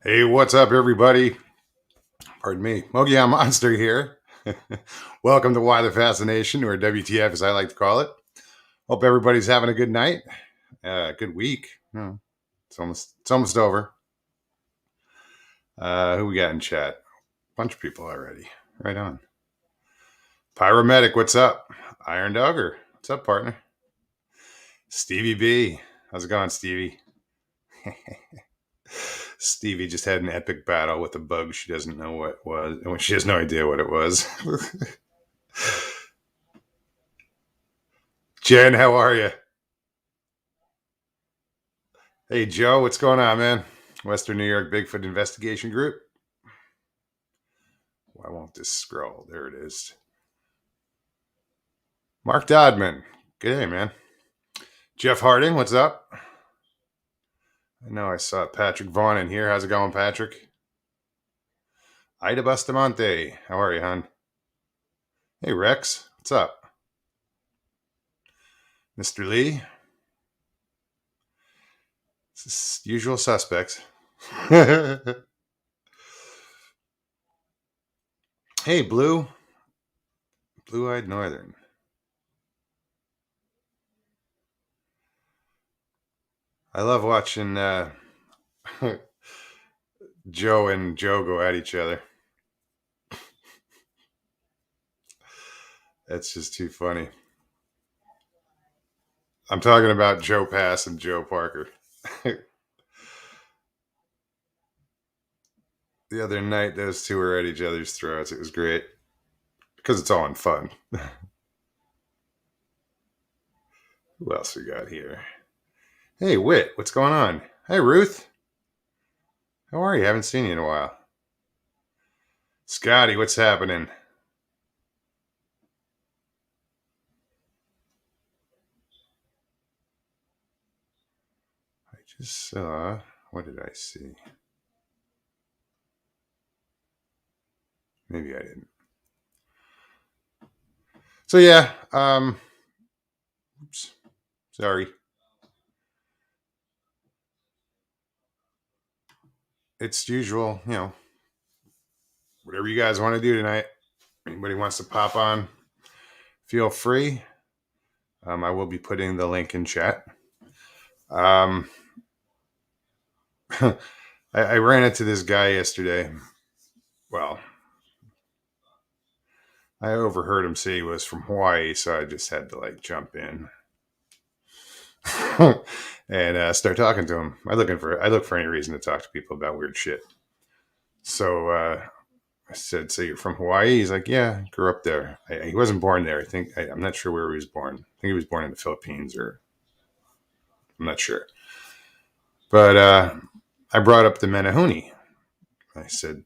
Hey, what's up, everybody? Pardon me. Mogia Monster here. Welcome to Why the Fascination, or WTF as I like to call it. Hope everybody's having a good night, good week. It's almost over. Who we got in chat? Bunch of people already. Right on. Pyromedic, what's up? Iron Dogger, what's up, partner? Stevie B, how's it going, Stevie? Stevie just had an epic battle with a bug she doesn't know what it was, and she has no idea what it was. Jen, how are you? Hey, Joe, what's going on, man? Western New York Bigfoot Investigation Group. Why won't this scroll? There it is. Mark Dodman. Good day, man. Jeff Harding, what's up? I know I saw Patrick Vaughn in here. How's it going, Patrick? Ida Bustamante. How are you, hon? Hey, Rex. What's up? Mr. Lee. This is usual suspects. Hey, Blue. Blue-eyed Northern. I love watching Joe and Joe go at each other. That's just too funny. I'm talking about Joe Pass and Joe Parker. The other night, those two were at each other's throats. It was great because it's all in fun. Who else we got here? Hey, Wit, what's going on? Hey, Ruth. How are you? Haven't seen you in a while. Scotty, what's happening? I just saw. What did I see? Maybe I didn't. So yeah. Oops. Sorry. It's usual. Whatever you guys want to do tonight. Anybody wants to pop on? Feel free. I will be putting the link in chat. Um, I ran into this guy yesterday. Well, I overheard him say he was from Hawaii, so I just had to jump in and start talking to him. I look for any reason to talk to people about weird shit. So I said, "So you're from Hawaii?" He's like, "Yeah, grew up there." He wasn't born there. I'm not sure where he was born. I think he was born in the Philippines, or I'm not sure. But I brought up the Menehune. I said,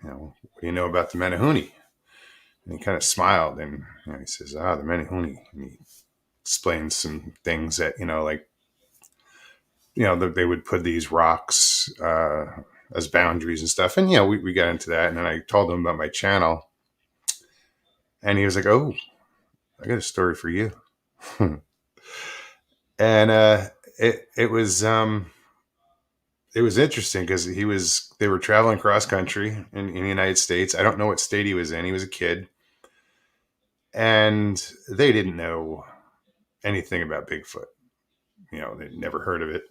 "What do you know about the Menehune?" And he kind of smiled, and he says, the Menehune. And he explains some things that, they would put these rocks as boundaries and stuff. And, we got into that. And then I told him about my channel. And he was like, "Oh, I got a story for you." And it was interesting because they were traveling cross country in the United States. I don't know what state he was in. He was a kid. And they didn't know anything about Bigfoot. They'd never heard of it.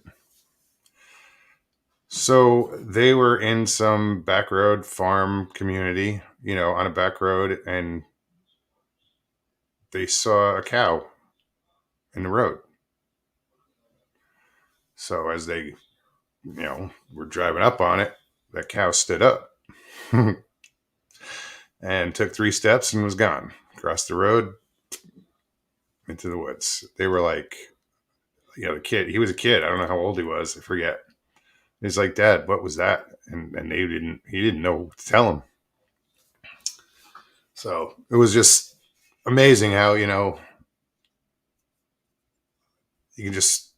So they were in some back road farm community, on a back road, and they saw a cow in the road. So as they, were driving up on it, that cow stood up and took 3 steps and was gone. Across the road into the woods. They were like, the kid, he was a kid. I don't know how old he was. I forget. He's like, "Dad, what was that?" And he didn't know what to tell him. So it was just amazing how, you can just,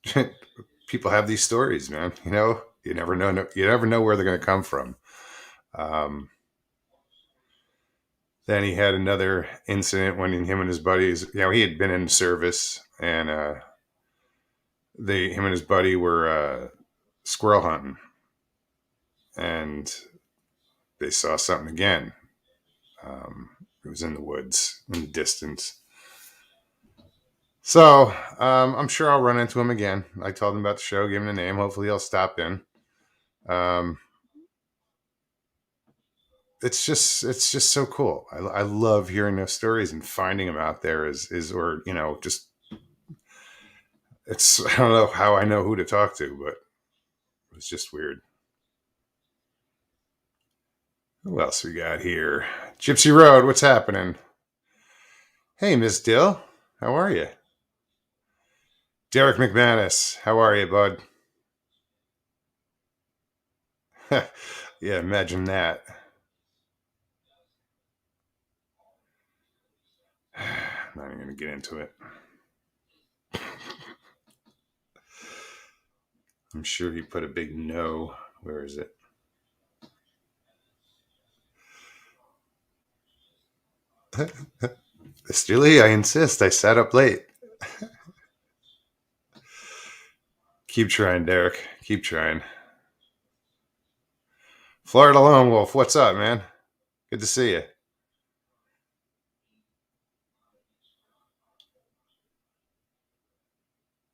people have these stories, man. You never know where they're going to come from. Um, then he had another incident when him and his buddies, he had been in service, and him and his buddy were squirrel hunting, and they saw something again. It was in the woods, in the distance. So I'm sure I'll run into him again. I told him about the show, gave him the name. Hopefully, he'll stop in. Um, it's just so cool. I love hearing those stories and finding them out there. Is or just it's I don't know how I know who to talk to, but it's just weird. Who else we got here? Gypsy Road, what's happening? Hey, Miss Dill, how are you? Derek McManus, how are you, bud? Yeah, imagine that. I'm not even going to get into it. I'm sure he put a big no. Where is it? Mr. Lee, I insist. I sat up late. Keep trying, Derek. Keep trying. Florida Lone Wolf, what's up, man? Good to see you.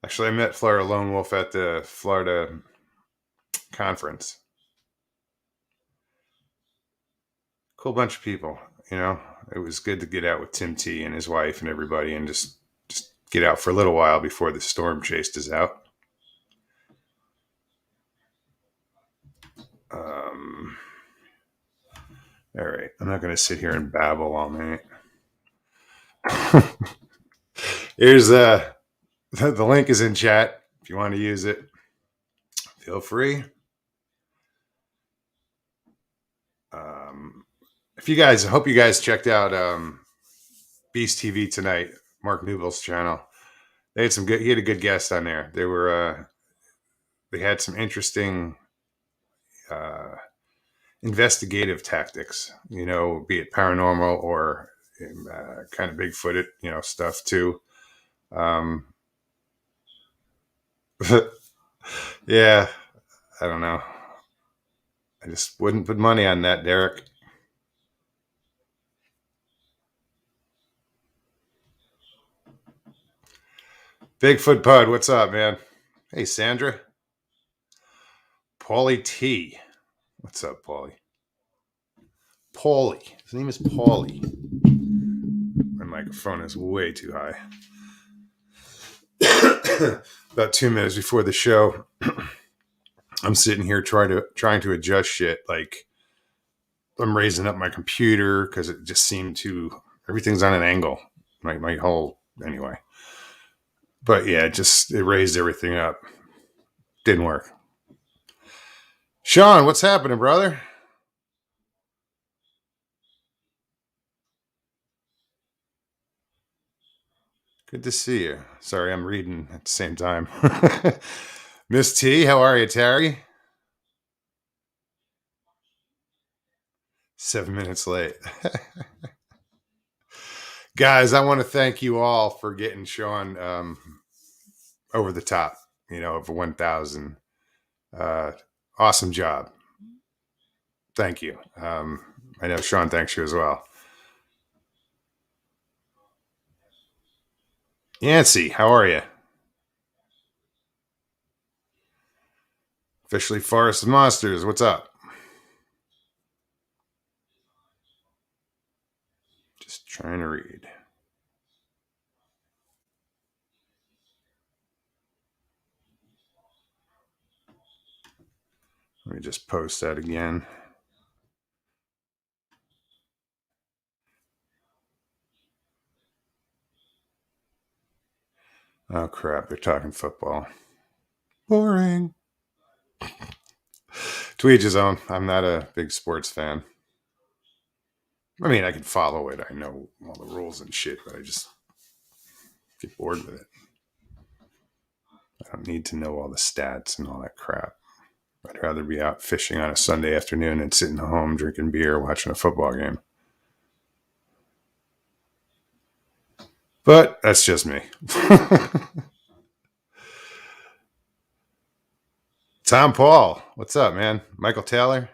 Actually, I met Florida Lone Wolf at the Florida conference. Cool bunch of people. It was good to get out with Tim T and his wife and everybody, and just get out for a little while before the storm chased us out. All right, I'm not going to sit here and babble all night. Here's the link is in chat if you want to use it. Feel free. If you guys, I hope you guys checked out Beast TV tonight, Mark Newell's channel. They had some good. He had a good guest on there. They had some interesting uh, investigative tactics. Be it paranormal or kind of Bigfooted, stuff too. Yeah, I don't know. I just wouldn't put money on that, Derek. Bigfoot Pud, what's up, man? Hey, Sandra. Paulie T. What's up, Paulie? Paulie. His name is Paulie. My microphone is way too high. About 2 minutes before the show, I'm sitting here trying to adjust shit. Like I'm raising up my computer because it just seemed everything's on an angle. My whole anyway. But yeah, it raised everything up. Didn't work. Sean, what's happening, brother? Good to see you. Sorry, I'm reading at the same time. Miss T, how are you, Terry? 7 minutes late. Guys, I want to thank you all for getting Sean over the top, over 1,000. Awesome job. Thank you. I know Sean thanks you as well. Yancy, how are you? Officially Forest of Monsters, what's up? Just trying to read. Let me just post that again. Oh, crap. They're talking football. Boring. To each his own. I'm not a big sports fan. I mean, I can follow it. I know all the rules and shit, but I just get bored with it. I don't need to know all the stats and all that crap. I'd rather be out fishing on a Sunday afternoon and sitting home drinking beer watching a football game. But that's just me. Tom Paul, what's up, man? Michael Taylor.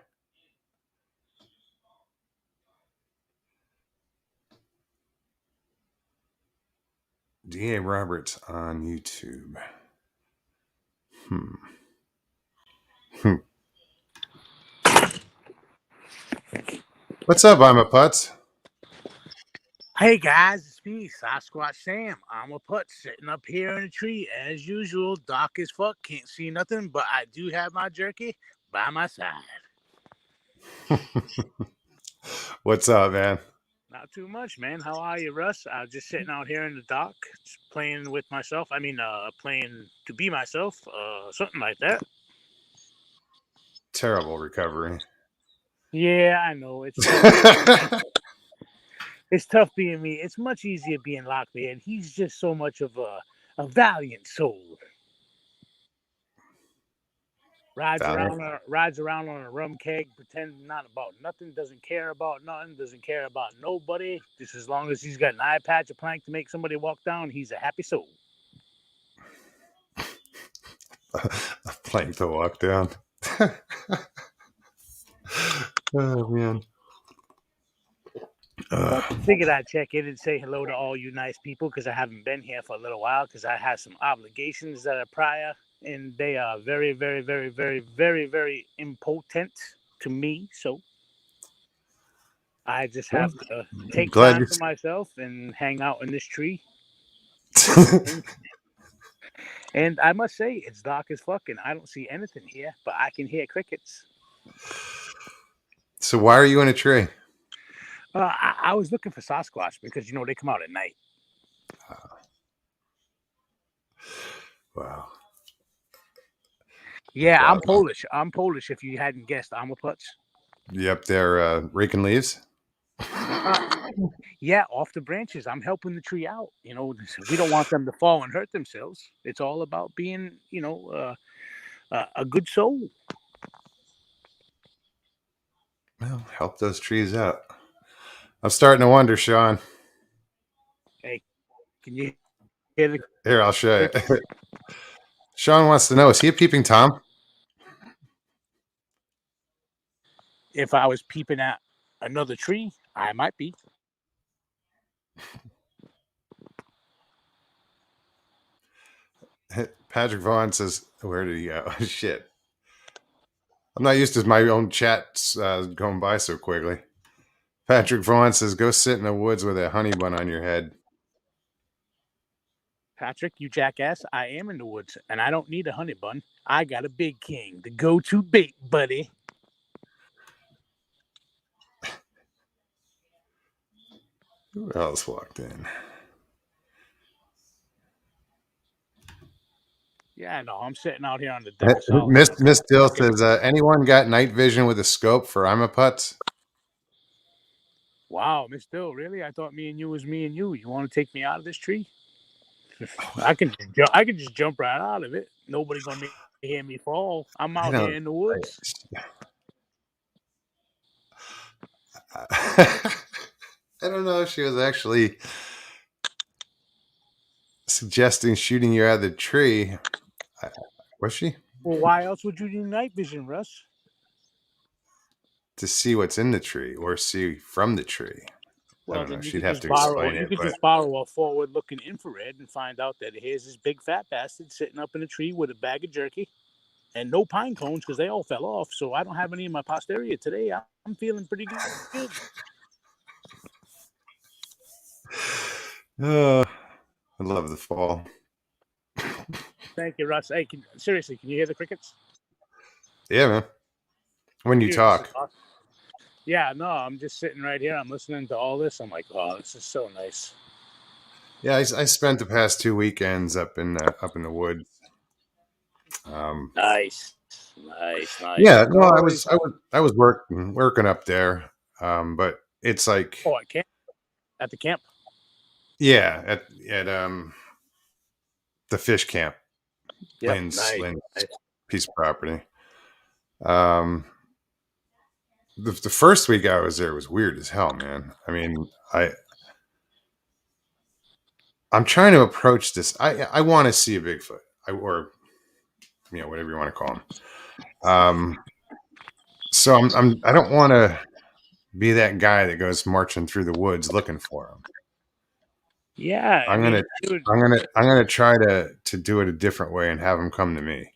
D.A. Roberts on YouTube. Hmm. Hmm. What's up, I'm a Putz? Hey guys, it's me, Sasquatch Sam. I'm a putt sitting up here in a tree as usual. Dark as fuck, can't see nothing, but I do have my jerky by my side. What's up, man? Not too much, man. How are you, Russ? I was just sitting out here in the dark, just playing with myself. Playing to be myself, something like that. Terrible recovery. Yeah, I know. It's tough being me. It's much easier being Lockbeard. He's just so much of a valiant soul. Rides around on a rum keg, pretending not about nothing, doesn't care about nothing, doesn't care about nobody. Just as long as he's got an eye patch, a plank to make somebody walk down, he's a happy soul. A plank to walk down. Oh man. Figured I'd check in and say hello to all you nice people because I haven't been here for a little while because I had some obligations that are prior and they are very, very, very, very, very, very important to me. So I just have to take time for myself and hang out in this tree. And I must say, it's dark as fuck, and I don't see anything here, but I can hear crickets. So why are you in a tree? I was looking for Sasquatch because, they come out at night. Wow. Yeah, wow. I'm Polish. I'm Polish, if you hadn't guessed. I'm a putz. You up there raking leaves? Yeah, off the branches. I'm helping the tree out. We don't want them to fall and hurt themselves. It's all about being, a good soul. Well, help those trees out. I'm starting to wonder, Sean. Hey, can you hear the... Here, I'll show you. Sean wants to know, is he a peeping Tom? If I was peeping at another tree, I might be. Patrick Vaughn says, where did he go? Shit. I'm not used to my own chats going by so quickly. Patrick Vaughn says, go sit in the woods with a honey bun on your head. Patrick, you jackass, I am in the woods, and I don't need a honey bun. I got a Big King, the go-to bait, buddy. Who else walked in? Yeah, no, I'm sitting out here on the deck. Miss Dill says, anyone got night vision with a scope for I'm a Putz? Wow, Miss Dill, really? I thought me and you was me and you. You want to take me out of this tree? I can just jump right out of it. Nobody gonna hear me fall. I'm out here in the woods. I don't know if she was actually suggesting shooting you out of the tree. Was she? Well, why else would you do night vision, Russ? To see what's in the tree or see from the tree. Well, I don't know. She'd have to explain it. You could just borrow a forward-looking infrared and find out that here's this big fat bastard sitting up in a tree with a bag of jerky and no pine cones because they all fell off. So I don't have any in my posterior today. I'm feeling pretty good. I love the fall. Thank you, Russ. Hey, seriously, can you hear the crickets? Yeah, man. When you talk. Yeah, no, I'm just sitting right here. I'm listening to all this. I'm like, oh, this is so nice. Yeah, I spent the past 2 weekends up in the woods. Nice. Yeah, no, I was working up there, but it's like at the camp. Yeah, at the fish camp, yep, Lynn's nice. piece of property. The first week I was there was weird as hell, man. I mean, I'm trying to approach this. I want to see a Bigfoot, or whatever you want to call him. So I don't want to be that guy that goes marching through the woods looking for him. Yeah, I'm gonna try to do it a different way and have him come to me.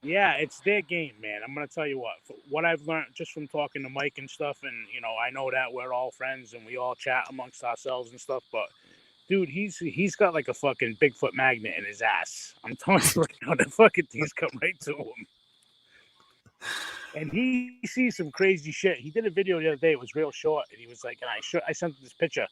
Yeah, it's their game, man. I'm gonna tell you what I've learned just from talking to Mike and stuff, and I know that we're all friends and we all chat amongst ourselves and stuff, but dude, he's got like a fucking Bigfoot magnet in his ass. I'm telling you right now, the fucking things come right to him. And he sees some crazy shit. He did a video the other day. It was real short, and he was like, and I sent him this picture,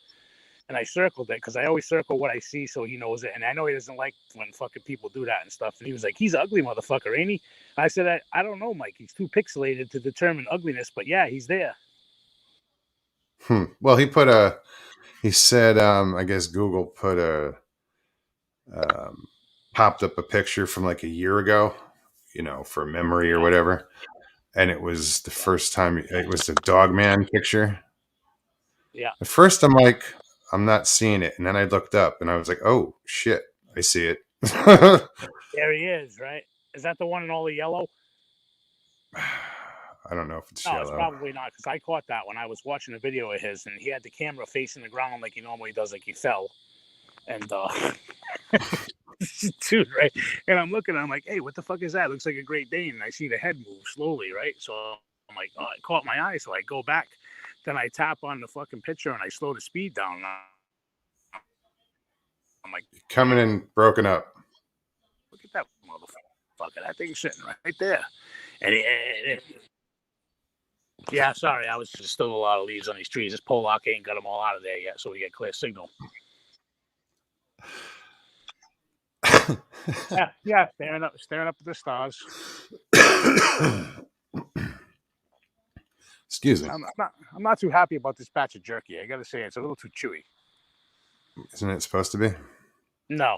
and I circled it because I always circle what I see so he knows it. And I know he doesn't like when fucking people do that and stuff. And he was like, "He's an ugly motherfucker, ain't he?" I said, I don't know, Mike. He's too pixelated to determine ugliness, but yeah, he's there. Well, he said, I guess Google put popped up a picture from like a year ago, for memory or whatever. And it was the first time it was the dog man picture. Yeah. At first I'm like, I'm not seeing it. And then I looked up and I was like, oh shit, I see it. There he is, right? Is that the one in all the yellow? I don't know if it's yellow. No, it's probably not, because I caught that when I was watching a video of his, and he had the camera facing the ground like he normally does, like he fell. And dude, right? And I'm looking, I'm like, hey, what the fuck is that? It looks like a Great Dane. And I see the head move slowly, right? So I'm like, oh, it caught my eye. So I go back. Then I tap on the fucking picture and I slow the speed down. I'm like, coming in broken up. Look at that motherfucker. That thing's sitting right there. And yeah, sorry, I was just still a lot of leaves on these trees. This Pollock ain't got them all out of there yet, so we get clear signal. yeah, staring up at the stars. Excuse me. I'm not too happy about this batch of jerky. I gotta say, it's a little too chewy. Isn't it supposed to be? No.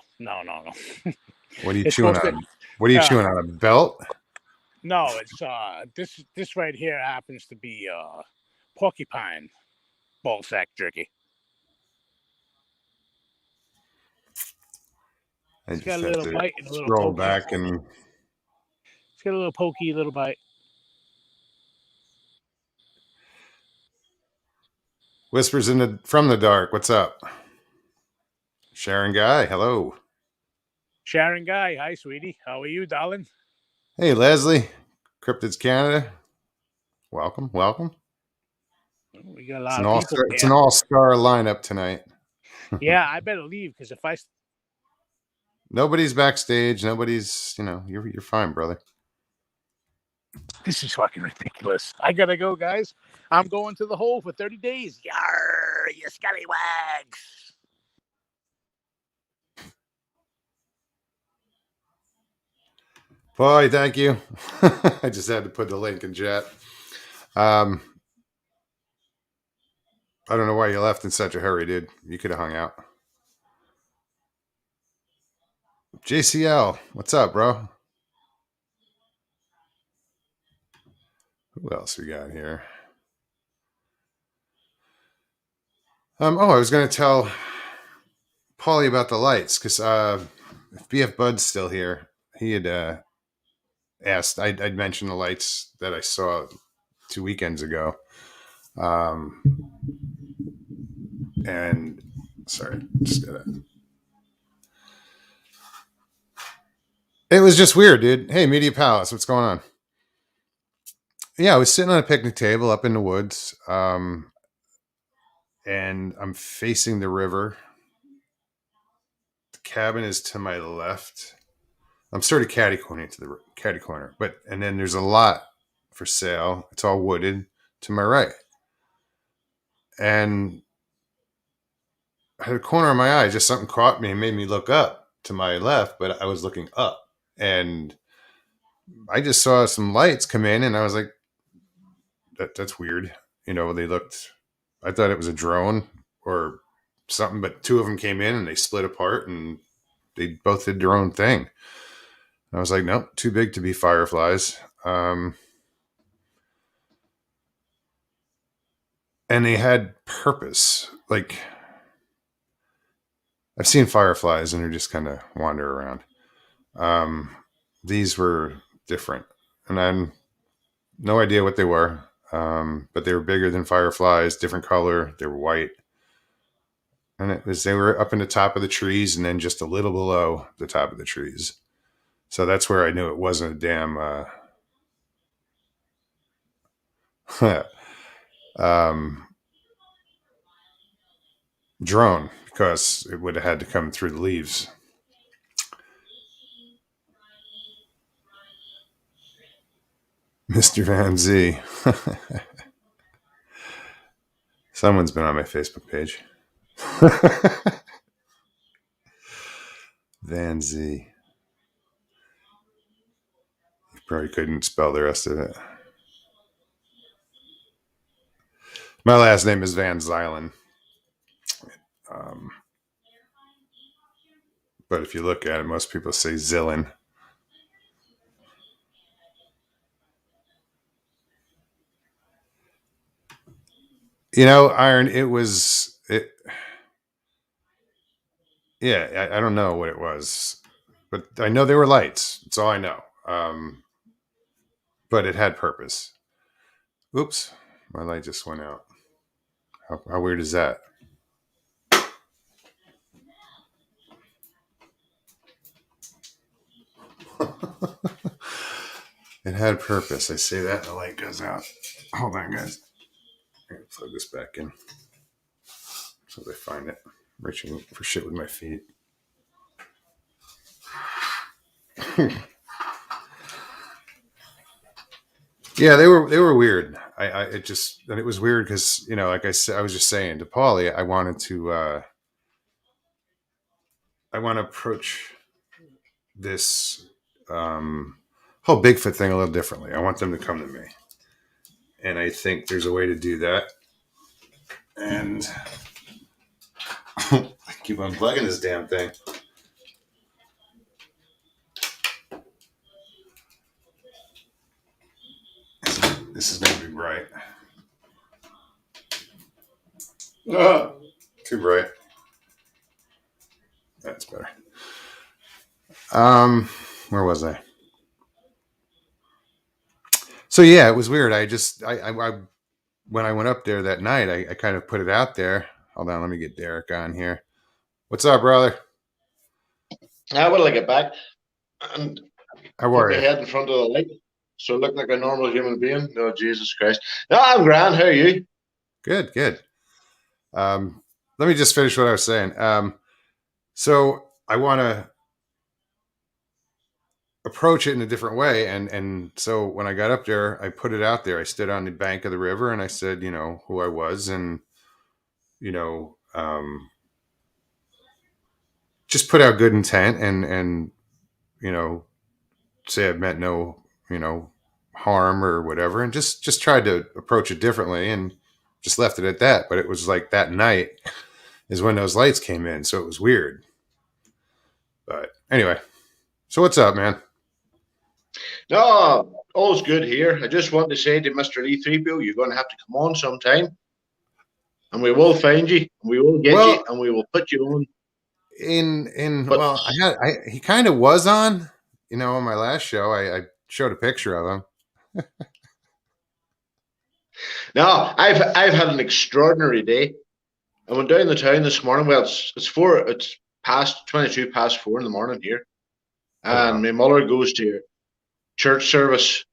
What are you chewing on? What are you chewing on? A belt? No, it's this right here happens to be porcupine ball sack jerky. It's got a little bite and a little scroll pokey. Back and it's got a little pokey little bite. Whispers from the dark. What's up? Sharon Guy, hello. Sharon Guy, hi, sweetie. How are you, darling? Hey, Leslie, Cryptids Canada. Welcome. We got a lot of people. It's an all-star lineup tonight. Yeah, I better leave because if I nobody's backstage, nobody's, you're fine, brother. This is fucking ridiculous. I gotta go, guys. I'm going to the hole for 30 days. Yarr, you scallywags. Boy, thank you. I just had to put the link in chat. I don't know why you left in such a hurry, dude. You could have hung out. JCL, what's up, bro? Who else we got here? I was going to tell Paulie about the lights because if BF Bud's still here, he had asked. I'd mentioned the lights that I saw 2 weekends ago. And sorry, just did it. It was just weird, dude. Hey, Media Palace, what's going on? Yeah, I was sitting on a picnic table up in the woods, and I'm facing the river. The cabin is to my left. I'm sort of catty corner to the catty corner, and then there's a lot for sale. It's all wooded to my right, and I had a corner of my eye. Just something caught me and made me look up to my left, but I was looking up, and I just saw some lights come in, and I was like, "That's weird." They looked. I thought it was a drone or something, but two of them came in and they split apart, and they both did their own thing. I was like, nope, too big to be fireflies. And they had purpose. Like, I've seen fireflies and they're just kind of wander around. These were different. and I had no idea what they were, but they were bigger than fireflies, different color. They were white, and they were up in the top of the trees, and then just a little below the top of the trees. So that's where I knew it wasn't a damn um, drone, because it would have had to come through the leaves. Mr. Van Z. Someone's been on my Facebook page. Van Z. You probably couldn't spell the rest of it. My last name is Van Zylen. But if you look at it, most people say Zillin. You know, Iron, yeah, I don't know what it was, but I know they were lights. That's all I know. But it had purpose. Oops, my light just went out. How weird is that? It had purpose. I say that, and the light goes out. Hold on, guys. I'm gonna plug this back in so I find it. I'm reaching for shit with my feet. Yeah, they were weird. It was weird because, you know, like I said, I was just saying to Paulie, I want to approach this whole Bigfoot thing a little differently. I want them to come to me, and I think there's a way to do that. And I keep unplugging this damn thing. This is going to be bright. Too bright. That's better. Where was I? So yeah, it was weird. I when I went up there that night, I kind of put it out there. Hold on, let me get Derek on here. What's up, brother? I will get back and How put are my you? head in front of the light so I look like a normal human being. Oh, Jesus Christ. No, I'm grand. How are you? Good, good. Let me just finish what I was saying. So I want to approach it in a different way, and so when I got up there, I put it out there. I stood on the bank of the river, and I said, you know, who I was, and you know, just put out good intent, and you know, say I've meant no, you know, harm or whatever, and just tried to approach it differently, and just left it at that. But it was like that night is when those lights came in, so it was weird. But anyway, so what's up, man? No, all's good here. I just want to say to Mr. E3Bill, you're going to have to come on sometime, and we will find you, we will get you, and we will put you on. Well, he kind of was on, you know, on my last show. I showed a picture of him. No, I've had an extraordinary day. I went down the town this morning. Well, it's past 22 past 4 in the morning here, and my mother goes to church service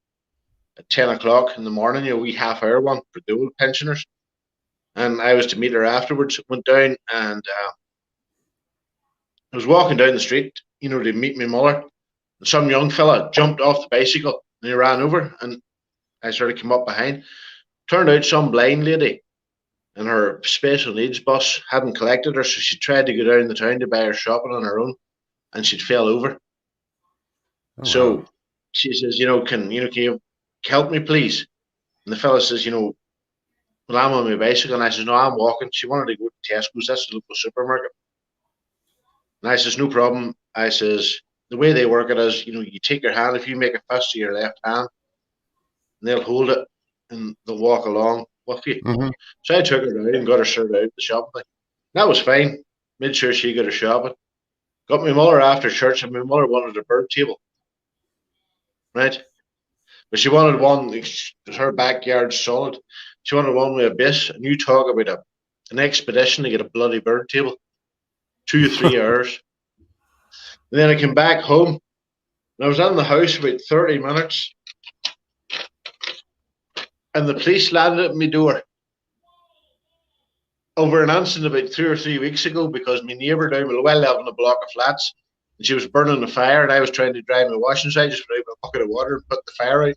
at 10 o'clock in the morning, a wee half hour one for the old pensioners. And I was to meet her afterwards. Went down, and I was walking down the street, you know, to meet my mother. And some young fella jumped off the bicycle and he ran over, and I sort of came up behind. Turned out some blind lady and her special needs bus hadn't collected her, so she tried to go down the town to buy her shopping on her own, and she'd fell over. So she says, can you help me, please? And the fella says, well, I'm on my bicycle. And I says, no, I'm walking. She wanted to go to Tesco's, that's the local supermarket. And I says, no problem. I says, the way they work it is, you take your hand, if you make a fist to your left hand, and they'll hold it and they'll walk along with you. Mm-hmm. So I took her down and got her sorted out the shopping. That was fine. Made sure she got her shopping. Got my mother after church, and my mother wanted a bird table. Right? But she wanted one. Her backyard's solid. She wanted one with a base. And you talk about an expedition to get a bloody bird table, 2 or 3 hours. And then I came back home. And I was in the house about 30 minutes. And the police landed at my door over an incident about 2 or 3 weeks ago because my neighbour down below, I live in a block of flats, and she was burning the fire, and I was trying to dry my washing, so I just put out a bucket of water and put the fire out.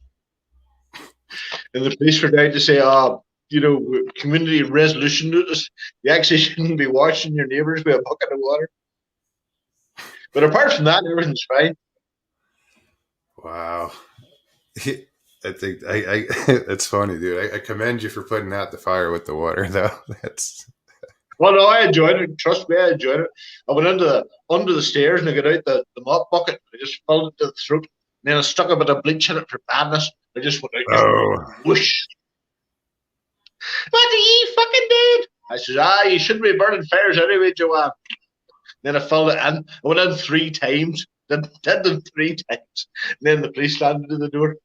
And the police were down to say, community resolution notice, you actually shouldn't be washing your neighbours with a bucket of water. But apart from that, everything's fine. Wow. I think it's funny, dude. I commend you for putting out the fire with the water, though. Well, no, I enjoyed it. Trust me, I enjoyed it. I went under the stairs and I got out the mop bucket. I just filled it to the throat. And then I stuck a bit of bleach in it for badness. I just went out. Whoosh. What are you fucking doing? I said, you shouldn't be burning fires anyway, Joanne. Then I filled it in. I went in 3 times. Did them 3 times. And then the police landed at the door.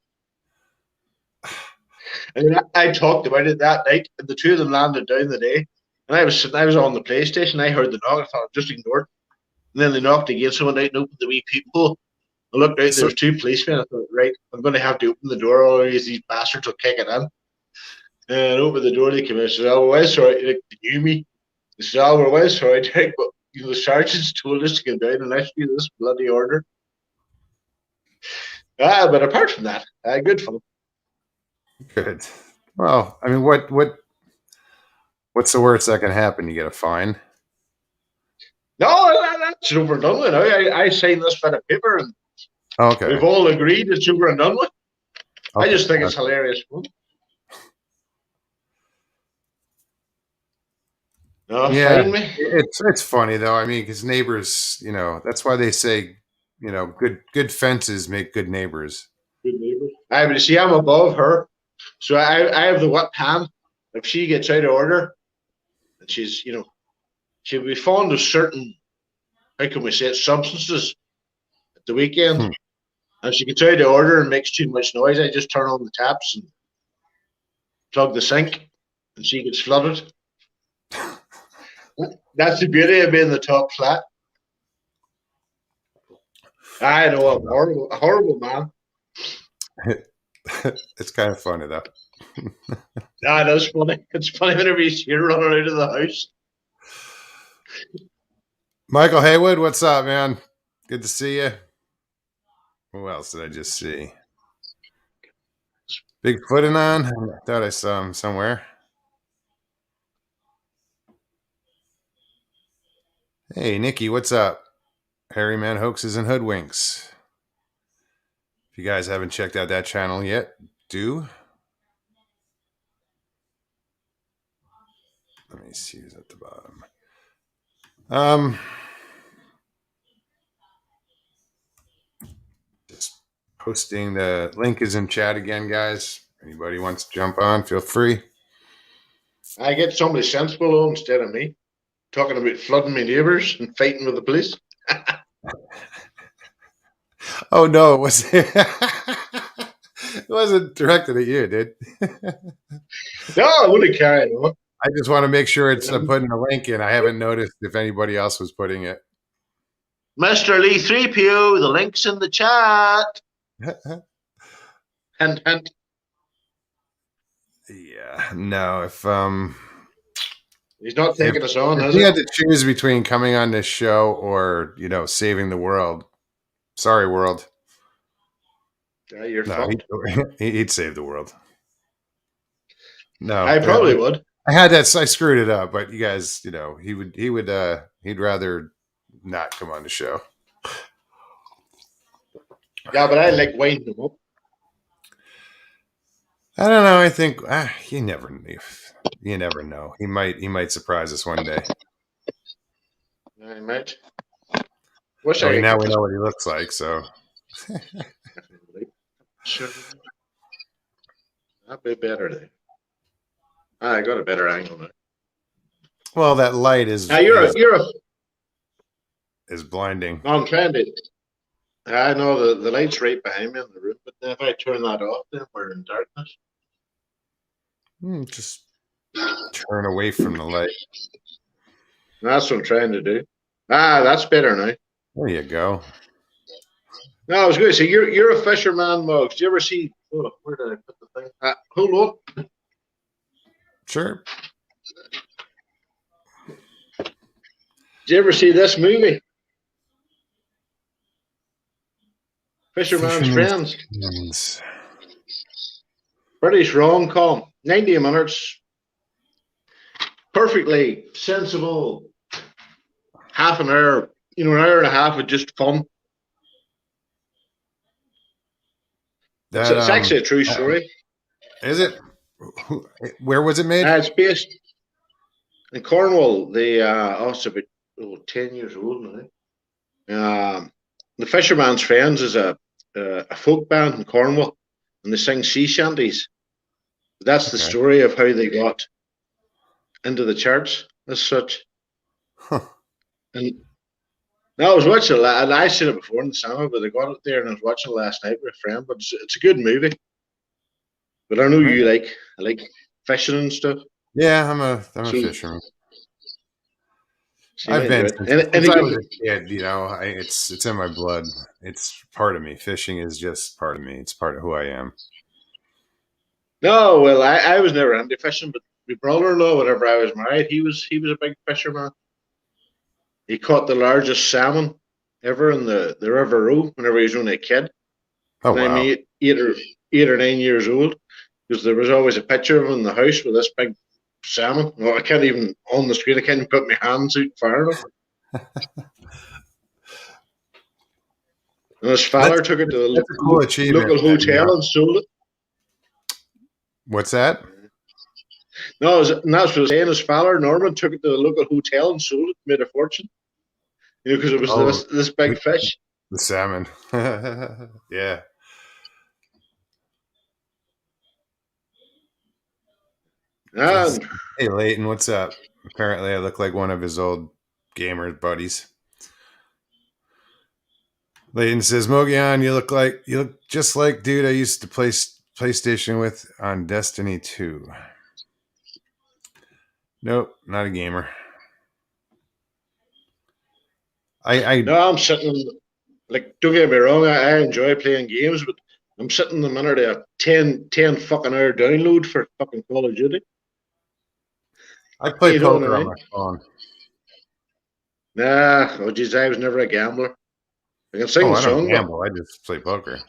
And then I talked about it that night, and the 2 of them landed down the day. And I was on the PlayStation. I heard the knock. I thought I'd just ignored it. And then they knocked again. So I went out and opened the wee peephole. I looked out. There was 2 policemen. I thought, right, I'm going to have to open the door. Otherwise, these bastards will kick it in. And I opened the door. They came in. I said, "Oh, we're sorry." They knew me. They said, "Oh, we're sorry, Dick, but the sergeants told us to get down and issue this bloody order." But apart from that, good fun. Good. Well, I mean, what's the worst that can happen? You get a fine? No, that's over and done with. I signed this bit of paper, and we've all agreed it's over and done with. Okay. I just think it's hilarious fun. No, yeah, it's funny though. I mean, because neighbors, that's why they say, good fences make good neighbors. Good neighbors. But see, I'm above her, so I have the whip hand. If she gets out of order, and she's, she'll be fond of certain, how can we say it, substances at the weekend. And if she gets out of order and makes too much noise, I just turn on the taps and plug the sink, and she gets flooded. That's the beauty of being the top flat. I know, I'm a horrible man. It's kind of funny though. That is funny. It's funny whenever you see her running out of the house. Michael Haywood, what's up, man? Good to see you. Who else did I just see? Bigfoot and on. I thought I saw him somewhere. Hey, Nikki, what's up? Harry Man Hoaxes and Hoodwinks. If you guys haven't checked out that channel yet, do. Let me see who's at the bottom. Just posting. The link is in chat again, guys. Anybody wants to jump on, feel free. I get somebody sensible instead of me. Talking about flooding my neighbours and fighting with the police. Oh no, it wasn't directed at you, dude. No, I wouldn't carry it on. I just want to make sure I'm putting a link in. I haven't noticed if anybody else was putting it. Mr. Lee 3PO, the link's in the chat. Hint, hint. Yeah, no, if he's not taking us on, if he had to choose between coming on this show or, saving the world. Sorry, world. Yeah, you're fucked. He'd save the world. No, I probably would. I had that. I screwed it up, but you guys, he'd rather not come on the show. Yeah, but I like winding him up. I don't know. I think you never know. He might surprise us one day. He might. Now we know what he looks like, so. Sure. That'd be better then. I got a better angle now. Well, that light is. Now is blinding. No, I'm trying to. I know the light's right behind me in the room, but if I turn that off, then we're in darkness. Just turn away from the light. That's what I'm trying to do. That's better now. There you go. No, I was going to say you're a fisherman, Mugs. Do you ever see? Oh, where did I put the thing? Hold on. Sure. Did you ever see this movie? Fisherman's Friends. British rom-com. 90 minutes. Perfectly sensible. Half an hour, an hour and a half of just fun. It's actually a true story. Is it? Where was it made? It's based in Cornwall. It's about 10 years old now. The Fisherman's Friends is a folk band in Cornwall, and they sing sea shanties. That's the story of how they got into the charts as such. Huh. And I was watching it, and I seen it before in the cinema, but I got it there and I was watching it last night with a friend. But it's a good movie. But I know you like fishing and stuff. Yeah, I'm a fisherman. I've been since I was a kid. It's in my blood. It's part of me. Fishing is just part of me. It's part of who I am. No, well, I was never into fishing, but my brother-in-law, whenever I was married, he was a big fisherman. He caught the largest salmon ever in the River Roe whenever he was only a kid. Oh, wow. I'm 8 or 9 years old, because there was always a picture of him in the house with this big salmon. Well, I can't even, on the screen, I can't even put my hands out far enough. And his father took it to the local hotel and sold it. What's that? No, that's what I was saying. His father, Norman, took it to the local hotel and sold it, made a fortune. Because it was this big fish. The salmon. Yeah. Hey, Leighton, what's up? Apparently, I look like one of his old gamer buddies. Leighton says, Mogion, you look just like dude I used to play PlayStation with on Destiny 2. Nope, not a gamer. No, I'm sitting, don't get me wrong, I enjoy playing games, but I'm sitting the minute of a 10 fucking hour download for fucking Call of Duty. I play poker on my phone. Nah, I was never a gambler. I can sing a song. I don't gamble, I just play poker.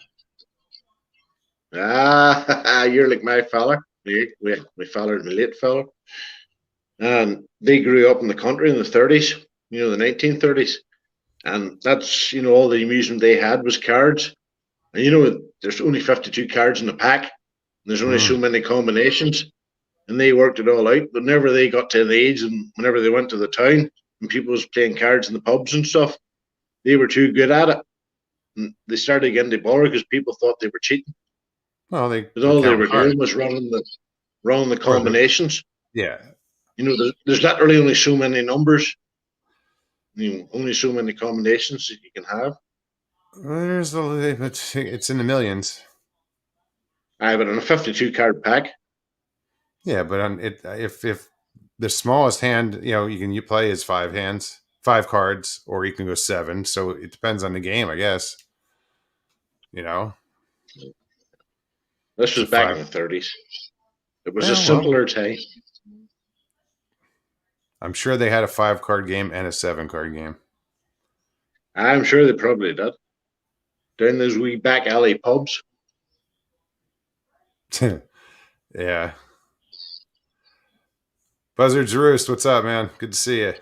You're like my fella. My fella, my late fella. And they grew up in the country in the 30s, the 1930s. And that's, all the amusement they had was cards. And there's only 52 cards in the pack. And there's only so many combinations. And they worked it all out. But whenever they got to the age and whenever they went to the town and people was playing cards in the pubs and stuff, they were too good at it. And they started getting to bother because people thought they were cheating. Well, all they were doing was running the combinations. Yeah. There's literally only so many numbers. Only so many combinations that you can have. It's in the millions. But in a 52 card pack. Yeah, but if the smallest hand, you play is 5 cards, or you can go 7. So it depends on the game, I guess. This was back in the 30s. It was a simpler time. I'm sure they had a 5-card game and a 7-card game. I'm sure they probably did. Down those wee back alley pubs. Yeah. Buzzard's Roost, what's up, man? Good to see you.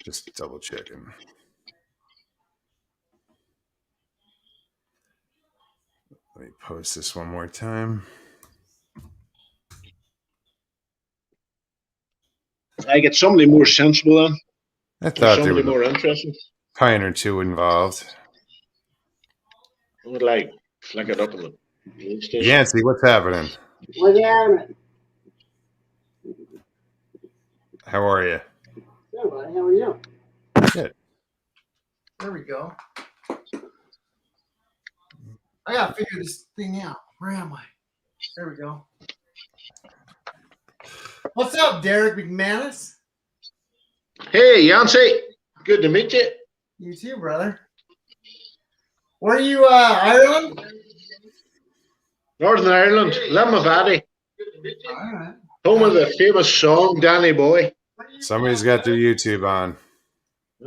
Just double checking. Let me post this one more time. I get somebody more sensible then. I thought somebody more interesting. Pioneer 2 involved. I would flick it up on the PlayStation. Yancey, what's happening? What's happening? How are you? Good, buddy. How are you? Good. There we go. I gotta figure this thing out. Where am I? There we go. What's up, Derek McManus? Hey, Yancey. Good to meet you. You too, brother. Where are you, Ireland? Northern Ireland, Limavady. All right. Home of the famous song, Danny Boy. Somebody's got their YouTube on.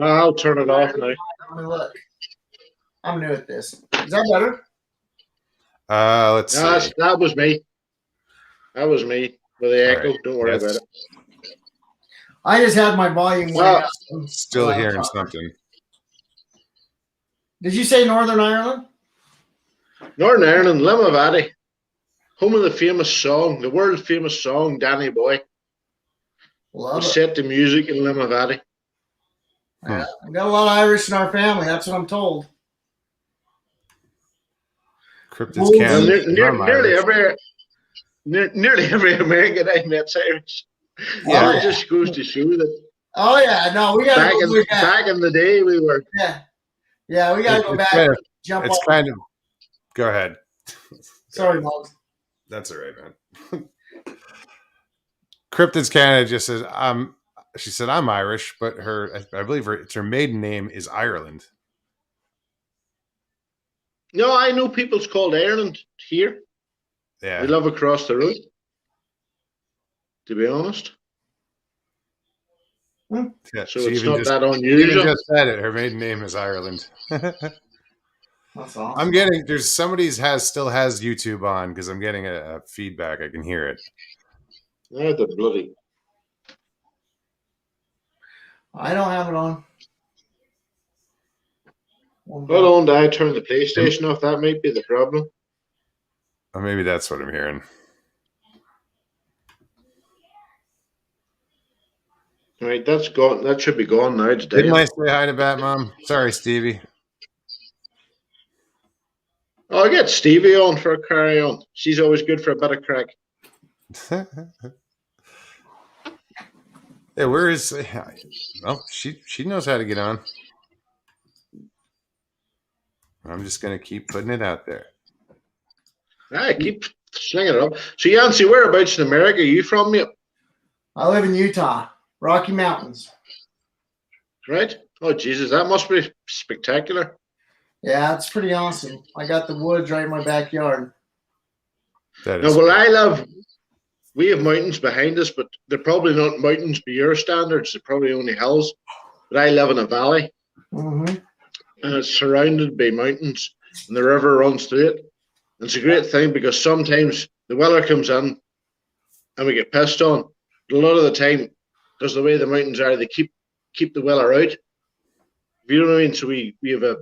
I'll turn it off now. Let me look. I'm new at this. Is that better? Let's see. That was me. That was me with the echo. Right. Don't worry about it. I just had my volume way up. Still hearing something. Did you say Northern Ireland? Northern Ireland, Limavady. Home of the famous song, the world famous song, Danny Boy. Love We it. set the music in Limavady. Yeah, I've got a lot of Irish in our family. That's what I'm told. Cryptids Well, Canada. Nearly every American I met's Irish. Yeah. It just goes to show that Oh yeah, no, we gotta go way back. back in the day we were. Yeah, we gotta go It's back. kind of- Jump It's off. kind of. Go ahead. Sorry, Mom. That's all right, man. Cryptids Canada just says she said I'm Irish, but I believe her maiden name is Ireland. No, I know people's called Ireland here. Yeah. We live across the road. To be honest. Yeah, So she it's even not just- that she even unusual. just said it. Her maiden name is Ireland. That's awesome. I'm getting there's somebody's still has YouTube on because I'm getting a feedback. I can hear it. Oh, the bloody. I don't have it on. Hold on, I turn the PlayStation off. That might be the problem. Or maybe that's what I'm hearing. All right, that's gone. That should be gone now today. Didn't I say hi to Bat Mom? Sorry, Stevie. Oh, I get Stevie on for a carry on. She's always good for a bit of crack. Yeah, where is? Well, she knows how to get on. I'm just gonna keep putting it out there. I keep slinging it up. So, Yancy, whereabouts in America are you from, mate? I live in Utah, Rocky Mountains. Right? Oh, Jesus, that must be spectacular. Yeah, it's pretty awesome. I got the woods right in my backyard. That No, is. well, we have mountains behind us, but they're probably not mountains by your standards. They're probably only hills. But I live in a valley, Mm-hmm. and it's surrounded by mountains, and the river runs through it. And it's a great thing because sometimes the weather comes in, and we get pissed on. But a lot of the time, because the way the mountains are, they keep the weather out. You know what I mean? So we have a,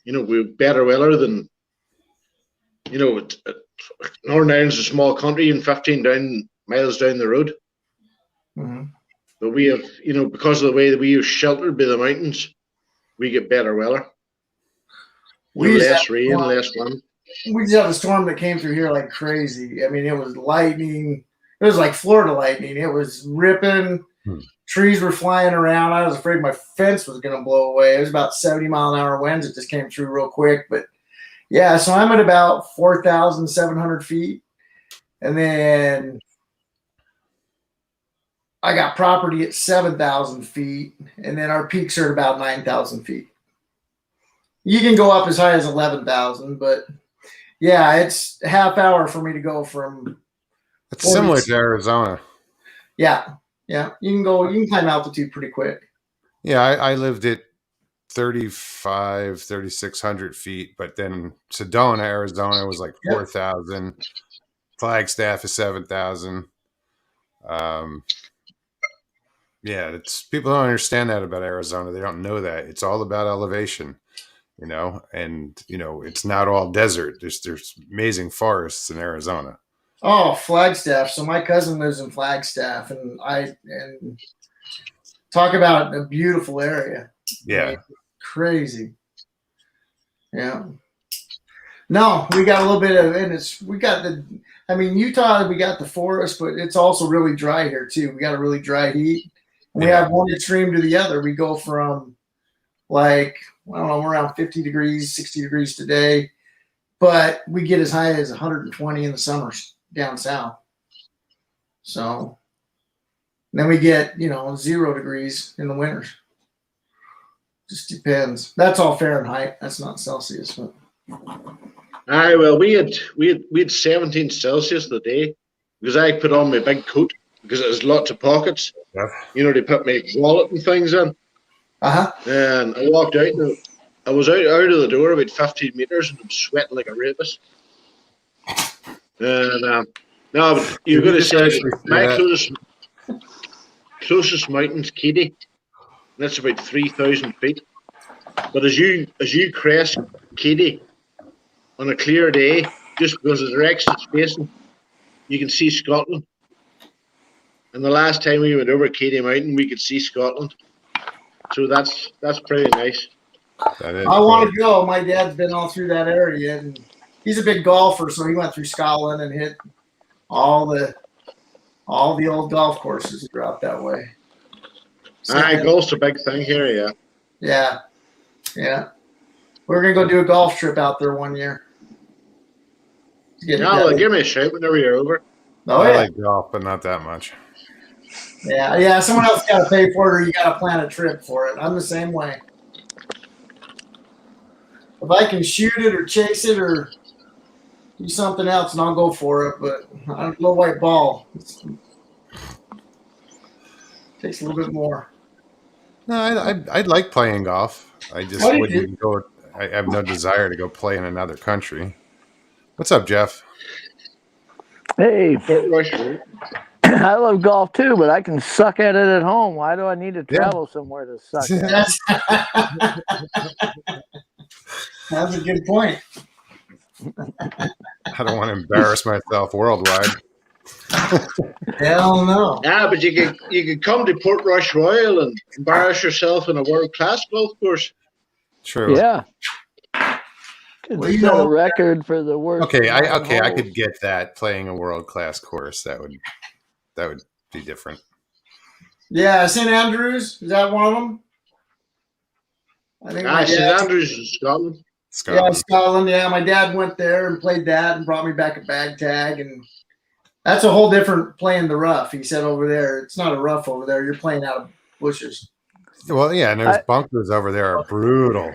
we have better weather than, Northern Ireland's a small country and 15 miles down the road. Mm-hmm. But we have, because of the way that we are sheltered by the mountains, we get better weather. Less rain, less wind. We just had a storm that came through here like crazy. I mean, it was lightning. It was like Florida lightning. It was ripping. Trees were flying around. I was afraid my fence was going to blow away. It was about 70-mile-an-hour winds. It just came through real quick. But, yeah, so I'm at about 4,700 feet. And then I got property at 7,000 feet. And then our peaks are at about 9,000 feet. You can go up as high as 11,000, but yeah, it's a half hour for me to go from. It's similar to Arizona. Yeah. You can climb altitude pretty quick. Yeah, I lived at 3,600 feet, but then Sedona, Arizona was like 4,000. Flagstaff is 7,000. Yeah, people don't understand that about Arizona. They don't know that. It's all about elevation. And it's not all desert. There's amazing forests in Arizona. Oh, Flagstaff. So my cousin lives in Flagstaff, and talk about a beautiful area. Yeah. I mean, crazy. Yeah. No, we got a little bit of, and Utah, we got the forest, but it's also really dry here too. We got a really dry heat. We have one extreme to the other. We go from like, I don't know, we're around 50 degrees, 60 degrees today, but we get as high as 120 in the summers down south. So then we get, 0 degrees in the winters. Just depends. That's all Fahrenheit. That's not Celsius. But. Aye, well, we had 17 Celsius the day because I put on my big coat because it has lots of pockets. Yeah. They put my wallet and things in. Uh-huh. And I walked out and I was out of the door about 15 meters and I'm sweating like a rapist. And now you're going to say my closest mountain's Katy. That's about 3,000 feet. But as you crest Katy on a clear day, just because of the direction it's facing, you can see Scotland. And the last time we went over Katy Mountain, we could see Scotland. So that's pretty nice. I want to go. My dad's been all through that area, and he's a big golfer, so he went through Scotland and hit all the old golf courses that are out that way. Golf's a big thing here, yeah. Yeah. We're going to go do a golf trip out there one year. Give me a shout whenever you're over. Oh, I like golf, but not that much. Yeah. Someone else got to pay for it, or you got to plan a trip for it. I'm the same way. If I can shoot it or chase it or do something else, and I'll go for it. But a little white ball takes a little bit more. No, I'd like playing golf. I just wouldn't go. I have no desire to go play in another country. What's up, Jeff? Hey, I love golf too, but I can suck at it at home. Why do I need to travel somewhere to suck at it? That's a good point. I don't want to embarrass myself worldwide. Hell no. Yeah, but you could come to Portrush Royal and embarrass yourself in a world-class golf course. True. Yeah. Well, set a record for the worst. Okay, I could get that, playing a world-class course. That would be different. Yeah, St. Andrews, is that one of them? I think St. Andrews in Scotland. Yeah, Scotland. Yeah, my dad went there and played that and brought me back a bag tag, and that's a whole different playing the rough. He said over there, it's not a rough over there. You're playing out of bushes. Well, yeah, and there's bunkers over there are brutal.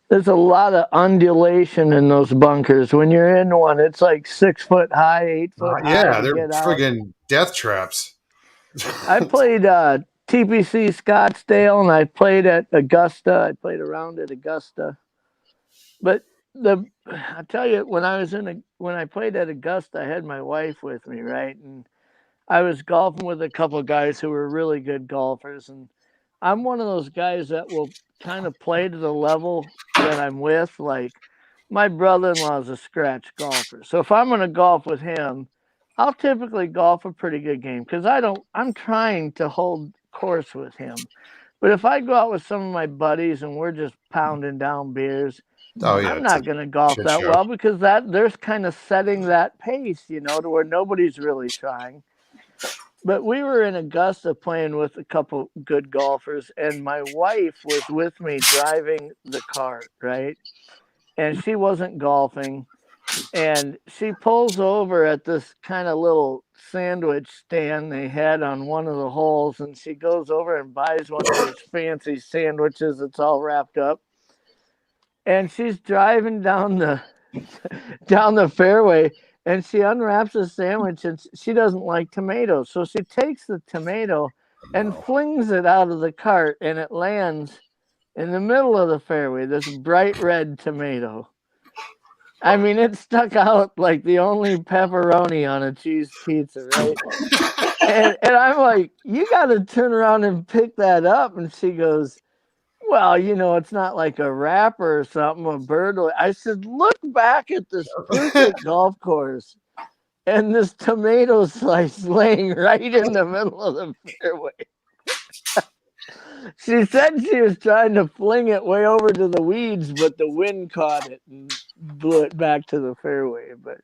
There's a lot of undulation in those bunkers. When you're in one, it's like 6 foot high, 8 foot high. Yeah, they're friggin' death traps. I played TPC Scottsdale, and I played at Augusta. I played around at Augusta. But I tell you, when I played at Augusta, I had my wife with me, right? And I was golfing with a couple of guys who were really good golfers, and I'm one of those guys that will kind of play to the level that I'm with. Like, my brother-in-law is a scratch golfer, so if I'm going to golf with him, I'll typically golf a pretty good game because I'm trying to hold course with him. But if I go out with some of my buddies and we're just pounding down beers, I'm not going to golf that well because there's kind of setting that pace, to where nobody's really trying. But we were in Augusta playing with a couple good golfers, and my wife was with me driving the cart, right? And she wasn't golfing, and she pulls over at this kind of little sandwich stand they had on one of the holes, and she goes over and buys one of those fancy sandwiches that's all wrapped up. And she's driving down the fairway, and she unwraps a sandwich, and she doesn't like tomatoes. So she takes the tomato and flings it out of the cart, and it lands in the middle of the fairway, this bright red tomato. I mean, it stuck out like the only pepperoni on a cheese pizza, right? and I'm like, you got to turn around and pick that up. And she goes, well, it's not like a wrapper or something, a bird. I said, look back at this perfect golf course and this tomato slice laying right in the middle of the fairway. She said she was trying to fling it way over to the weeds, but the wind caught it and blew it back to the fairway. But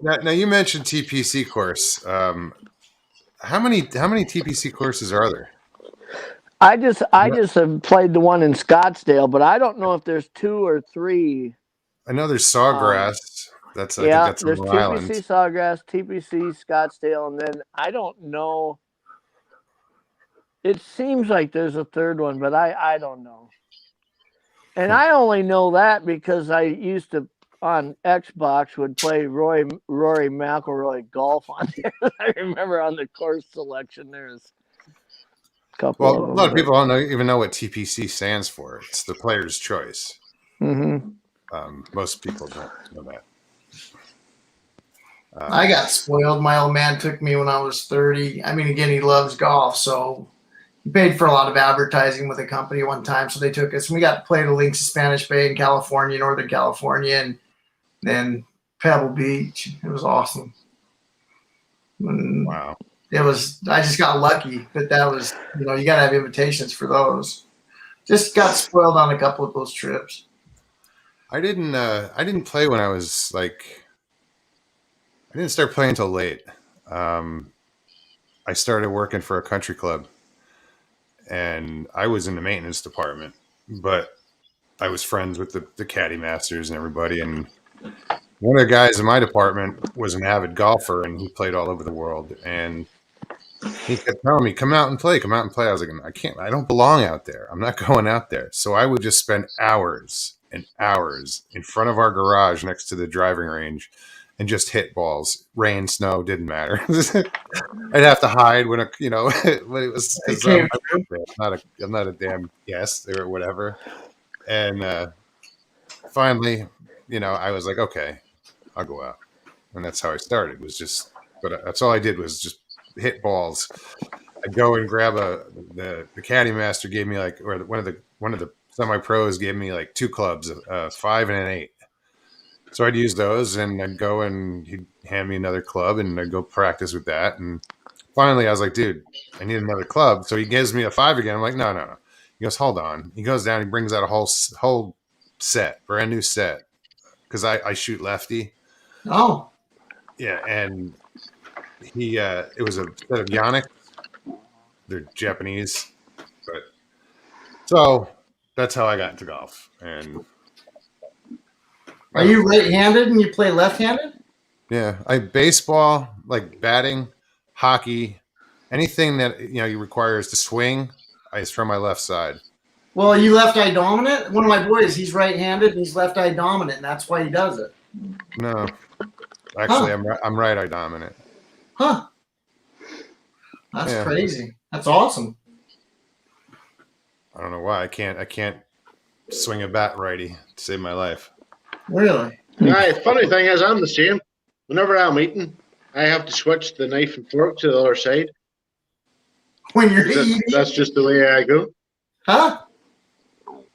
now you mentioned TPC course. How many TPC courses are there? I just have played the one in Scottsdale, but I don't know if there's 2 or 3. I know there's Sawgrass. I think Yeah, that's on there's Long TPC Island. Sawgrass, TPC Scottsdale, and then I don't know. It seems like there's a third one, but I don't know. And I only know that because I used to on Xbox would play Rory McIlroy golf on there. I remember on the course selection there's a couple of them. A lot of people don't even know what TPC stands for. It's the player's choice. Mm-hmm. Most people don't know that. I got spoiled. My old man took me when I was 30. I mean, again, he loves golf, so he paid for a lot of advertising with a company one time. So they took us. We got to play the Links of Spanish Bay in California, Northern California, and then Pebble Beach. It was awesome. And wow. It was. I just got lucky, but that was, you got to have invitations for those. Just got spoiled on a couple of those trips. I didn't play when I was like. I didn't start playing until late. I started working for a country club, and I was in the maintenance department, but I was friends with the caddy masters and everybody. And one of the guys in my department was an avid golfer, and he played all over the world. And he kept telling me, "Come out and play, come out and play." I was like, "I can't. I don't belong out there. I'm not going out there." So I would just spend hours and hours in front of our garage next to the driving range and just hit balls. Rain, snow, didn't matter. I'd have to hide when when it was. I'm not a damn guest or whatever. And finally, I was like, okay, I'll go out, and that's how I started. But that's all I did was just hit balls. I'd go and grab the caddy master gave me one of the semi pros gave me like 2 clubs, a 5 and an 8. So I'd use those, and I'd go and he'd hand me another club, and I'd go practice with that. And finally, I was like, dude, I need another club. So he gives me a 5 again. I'm like, no. He goes, hold on. He goes down. He brings out a whole set, brand new set, because I shoot lefty. Oh, yeah, and he it was a set of Yonex. They're Japanese, but so that's how I got into golf. And are you right-handed and you play left-handed? Yeah, baseball, like batting, hockey, anything that you requires to swing, is from my left side. Well, are you left-eye dominant? One of my boys, he's right-handed and he's left-eye dominant, and that's why he does it. No, actually, I'm right-eye dominant. Huh? That's crazy. That's awesome. I don't know why I can't swing a bat righty to save my life. Really? Yeah, funny thing is, I'm the same. Whenever I'm eating, I have to switch the knife and fork to the other side. When you're eating? That's just the way I go. Huh?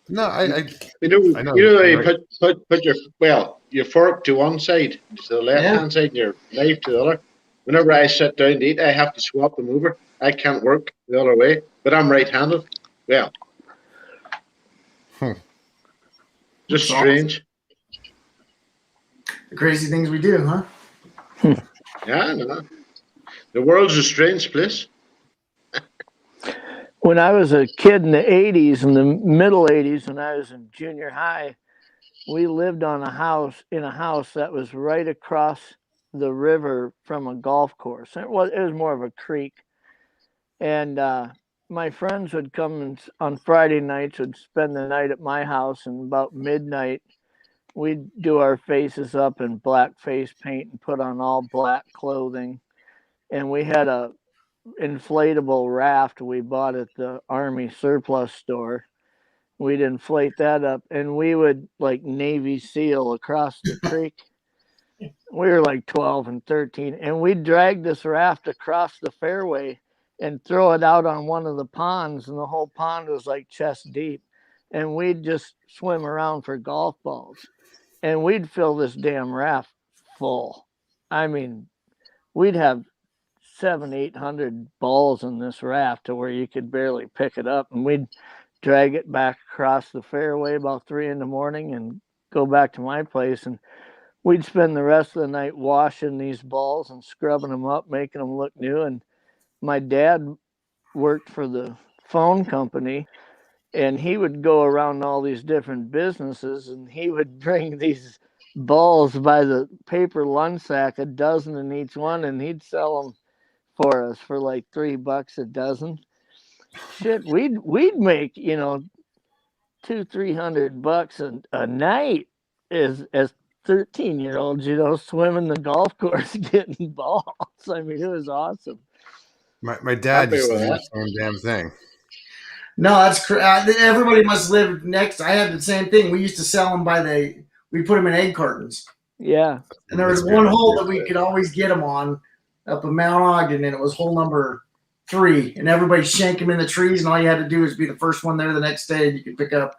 No, I know you put your fork to one side, to the left-hand side, and your knife to the other. Whenever I sit down to eat, I have to swap them over. I can't work the other way, but I'm right-handed. Well, just strange. The crazy things we do, huh? Yeah, no. The world's a strange place. When I was a kid in the 80s, in the middle 80s, when I was in junior high, we lived in a house that was right across the river from a golf course. It was more of a creek. And my friends would come on Friday nights, would spend the night at my house, and about midnight, we'd do our faces up in black face paint and put on all black clothing. And we had a inflatable raft we bought at the Army surplus store. We'd inflate that up, and we would like Navy SEAL across the creek. We were like 12 and 13, and we'd drag this raft across the fairway and throw it out on one of the ponds, and the whole pond was like chest deep. And we'd just swim around for golf balls, and we'd fill this damn raft full. I mean, we'd have 700-800 balls in this raft to where you could barely pick it up, and we'd drag it back across the fairway about 3 a.m. and go back to my place, and we'd spend the rest of the night washing these balls and scrubbing them up, making them look new. And my dad worked for the phone company, and he would go around all these different businesses, and he would bring these balls by the paper lunch sack, a dozen in each one, and he'd sell them for us for like $3 a dozen. Shit, we'd make, you know, $200-300 a night as 13-year-olds, you know, swimming the golf course getting balls. I mean, it was awesome. My dad used to do the same damn thing. No, that's everybody must live next. I had the same thing. We used to sell them we put them in egg cartons. Yeah. And there was one hole that we could always get them on up in Mount Ogden, and it was hole number 3. And everybody shanked them in the trees, and all you had to do was be the first one there the next day, and you could pick up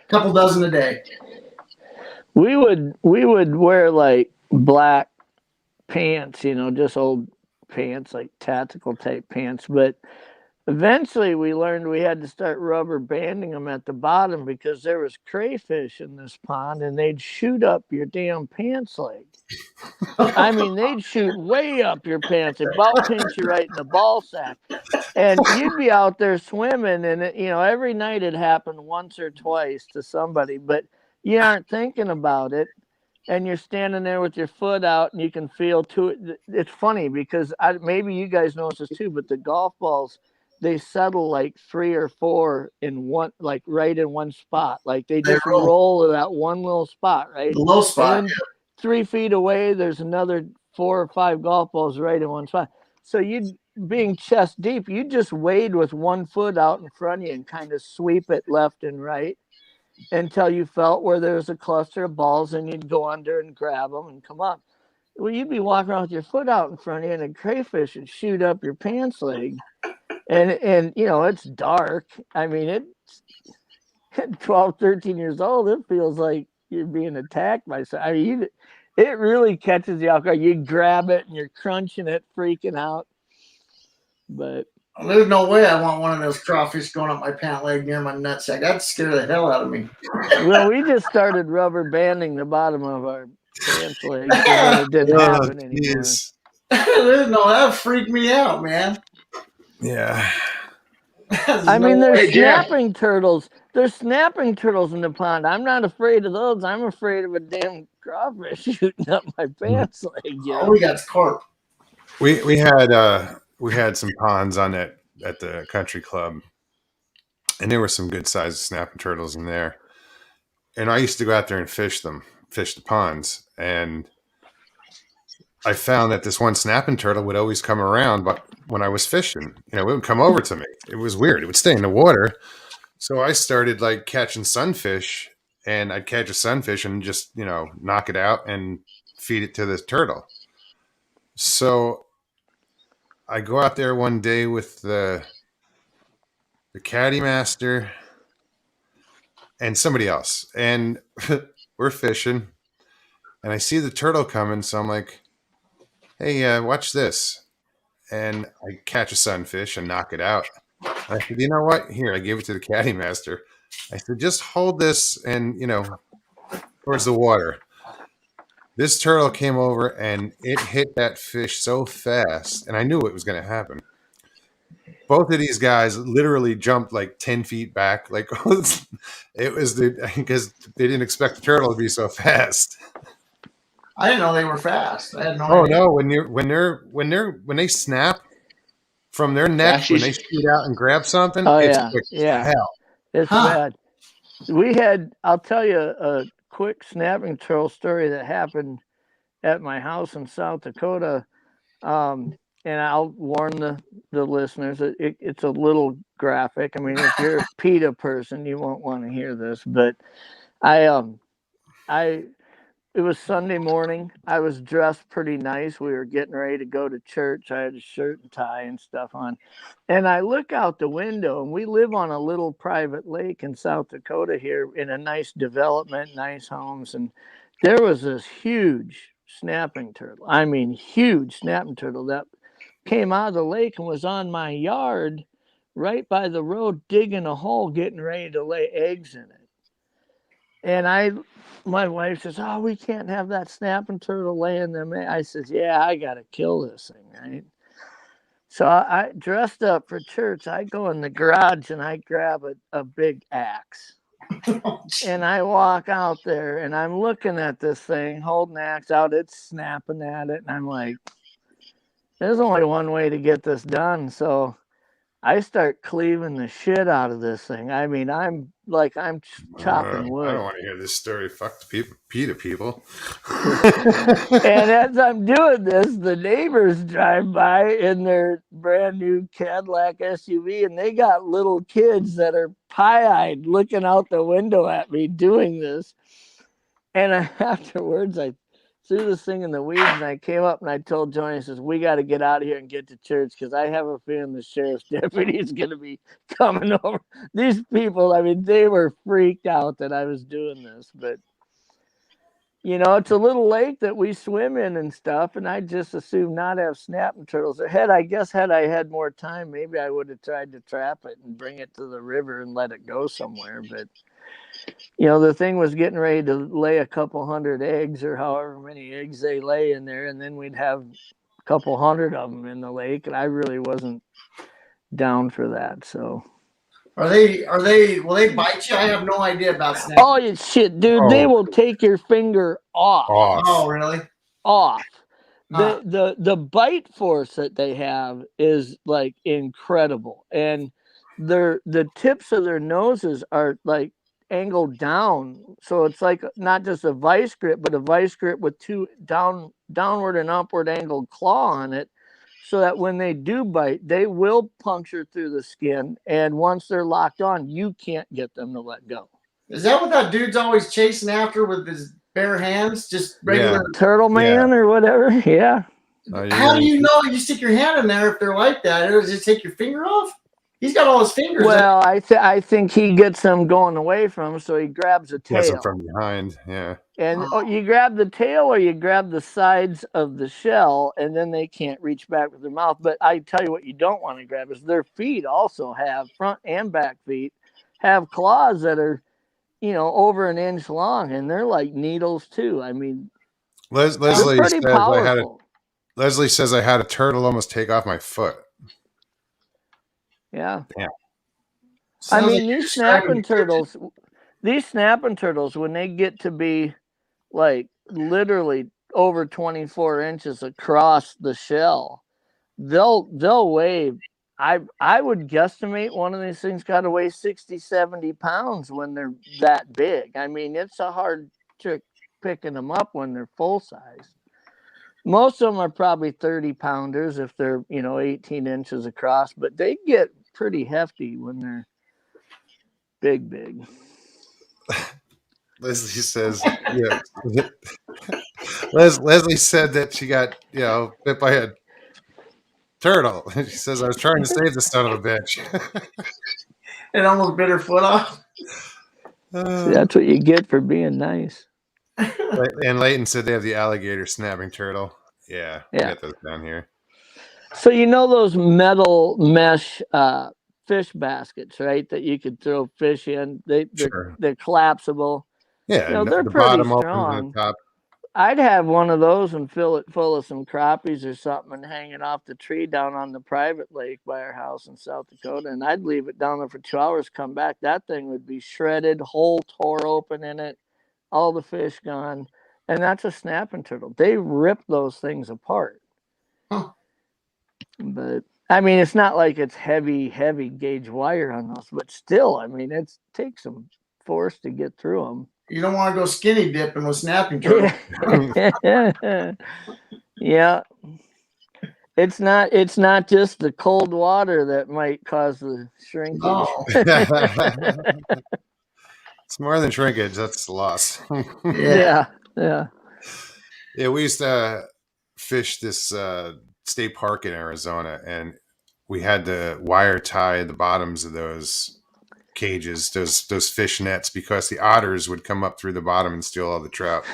a couple dozen a day. We would wear like black pants, you know, just old pants, like tactical type pants, but eventually we learned we had to start rubber banding them at the bottom because there was crayfish in this pond, and they'd shoot up your damn pants leg. I mean, they'd shoot way up your pants, about pinch you right in the ball sack. And you'd be out there swimming, and you know, every night it happened once or twice to somebody, but you aren't thinking about it. And you're standing there with your foot out, and you can feel it's funny because maybe you guys notice this too, but the golf balls, they settle like 3 or 4 in one, like right in one spot. Like they just roll to that one little spot, right? The low spot. And then 3 feet away, there's another 4 or 5 golf balls right in one spot. So being chest deep, you just wade with one foot out in front of you and kind of sweep it left and right until you felt where there was a cluster of balls, and you'd go under and grab them and come up. Well, you'd be walking around with your foot out in front of you, and a crayfish would shoot up your pants leg. And you know, it's dark. I mean, it's at 12, 13 years old, it feels like you're being attacked by something. I mean, it really catches you off guard. You grab it and you're crunching it, freaking out. But there's no way I want one of those crawfish going up my pant leg near my nutsack. That'd scare the hell out of me. Well, we just started rubber banding the bottom of our pants leg, so it didn't happen anymore. No, that freaked me out, man. Yeah. I mean, there's snapping turtles. There's snapping turtles in the pond. I'm not afraid of those. I'm afraid of a damn crawfish shooting up my pants leg. You know? All we got's carp. We had some ponds on at the country club, and there were some good sized snapping turtles in there. And I used to go out there and fish the ponds, and I found that this one snapping turtle would always come around, but when I was fishing, you know, it would come over to me. It was weird. It would stay in the water. So I started like catching sunfish, and I'd catch a sunfish and just, you know, knock it out and feed it to this turtle. So I go out there one day with the caddy master and somebody else, and we're fishing, and I see the turtle coming. So I'm like, hey, watch this. And I catch a sunfish and knock it out. I said, you know what? Here, I gave it to the caddy master. I said, just hold this and, you know, towards the water. This turtle came over and it hit that fish so fast, and I knew it was going to happen. Both of these guys literally jumped like 10 feet back. Like it was because they didn't expect the turtle to be so fast. I didn't know they were fast. I had no idea. No! When they snap from their neck, when they shoot out and grab something, it's quick as hell. It's bad. I'll tell you a quick snapping turtle story that happened at my house in South Dakota. And I'll warn the listeners, it's a little graphic. I mean, if you're a PETA person, you won't want to hear this, but it was Sunday morning. I was dressed pretty nice. We were getting ready to go to church. I had a shirt and tie and stuff on. And I look out the window, and we live on a little private lake in South Dakota here in a nice development, nice homes. And there was this huge snapping turtle. I mean, huge snapping turtle that came out of the lake and was on my yard right by the road, digging a hole, getting ready to lay eggs in it. And my wife says, oh, we can't have that snapping turtle laying them. I says, yeah, I got to kill this thing, right? So I dressed up for church. I go in the garage and I grab a big axe. And I walk out there and I'm looking at this thing, holding the axe out. It's snapping at it. And I'm like, there's only one way to get this done. So I start cleaving the shit out of this thing. I mean, I'm chopping wood. I don't want to hear this story. Fuck the people, PETA people. And as I'm doing this, the neighbors drive by in their brand new Cadillac SUV, and they got little kids that are pie-eyed looking out the window at me doing this. And afterwards, I threw this thing in the weeds, and I came up and I told Johnny, I says, we got to get out of here and get to church because I have a feeling the sheriff's deputy is going to be coming over. These people, I mean, they were freaked out that I was doing this. But, you know, it's a little lake that we swim in and stuff, and I just assumed not have snapping turtles. Had I had more time, maybe I would have tried to trap it and bring it to the river and let it go somewhere. But you know, the thing was getting ready to lay a couple hundred eggs or however many eggs they lay in there. And then we'd have a couple hundred of them in the lake. And I really wasn't down for that. So will they bite you? I have no idea about snapping. Oh, shit, dude. They will take your finger off. Oh, really? Off. The bite force that they have is like incredible. And the tips of their noses are like angled down, so it's like not just a vice grip, but a vice grip with two downward and upward angled claw on it, so that when they do bite, they will puncture through the skin, and once they're locked on, you can't get them to let go. Is that what that dude's always chasing after with his bare hands? Just regular turtle man or whatever? Yeah. How do you know? You stick your hand in there if they're like that, or does it take your finger off? He's got all his fingers. Well, I think he gets them going away from him, so he grabs a tail. Gets them from behind, yeah. And you grab the tail or you grab the sides of the shell, and then they can't reach back with their mouth. But I tell you what you don't want to grab is their feet also have, front and back feet, have claws that are, you know, over an inch long, and they're like needles too. I mean, Leslie pretty powerful. Leslie says I had a turtle almost take off my foot. Yeah. Yeah. I mean, these snapping turtles, when they get to be like literally over 24 inches across the shell, they'll weigh, I would guesstimate one of these things got to weigh 60, 70 pounds when they're that big. I mean, it's a hard trick picking them up when they're full size. Most of them are probably 30 pounders if they're, 18 inches across, but they get pretty hefty when they're big. Leslie says, yeah. Leslie said that she got, bit by a turtle. She says, I was trying to save the son of a bitch. It almost bit her foot off. That's what you get for being nice. And Leighton said they have the alligator snapping turtle. Yeah. We got those down here. So those metal mesh fish baskets, right? That you could throw fish in. They're collapsible. Yeah, they're the pretty bottom strong. open, the top. I'd have one of those and fill it full of some crappies or something and hang it off the tree down on the private lake by our house in South Dakota. And I'd leave it down there for 2 hours, come back. That thing would be shredded, hole tore open in it, all the fish gone. And that's a snapping turtle. They rip those things apart. Huh. But, I mean, it's not like it's heavy gauge wire on those. But still, I mean, it takes some force to get through them. You don't want to go skinny dipping with snapping turtles. Yeah. It's not just the cold water that might cause the shrinkage. Oh. It's more than shrinkage. That's loss. Yeah. Yeah, we used to fish this state park in Arizona, and we had to wire tie the bottoms of those cages, those fish nets, because the otters would come up through the bottom and steal all the trout.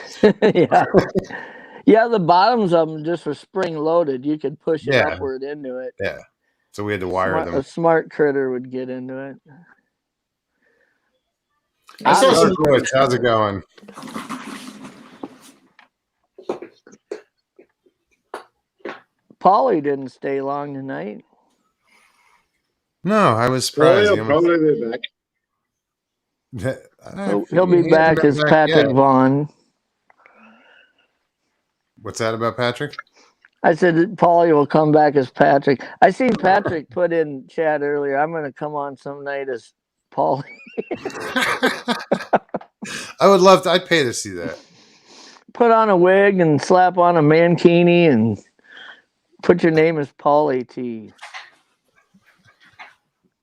Yeah, the bottoms of them just were spring loaded. You could push it upward into it. Yeah, so we had to wire them. A smart critter would get into it. How's it going? Paulie didn't stay long tonight. No, I was Well, surprised. he'll probably be back. He'll be back as Patrick Vaughn. What's that about Patrick? I said Paulie will come back as Patrick. I seen Patrick put in chat earlier. I'm going to come on some night as Paulie. I would love to. I'd pay to see that. Put on a wig and slap on a mankini and put your name as Paulie T.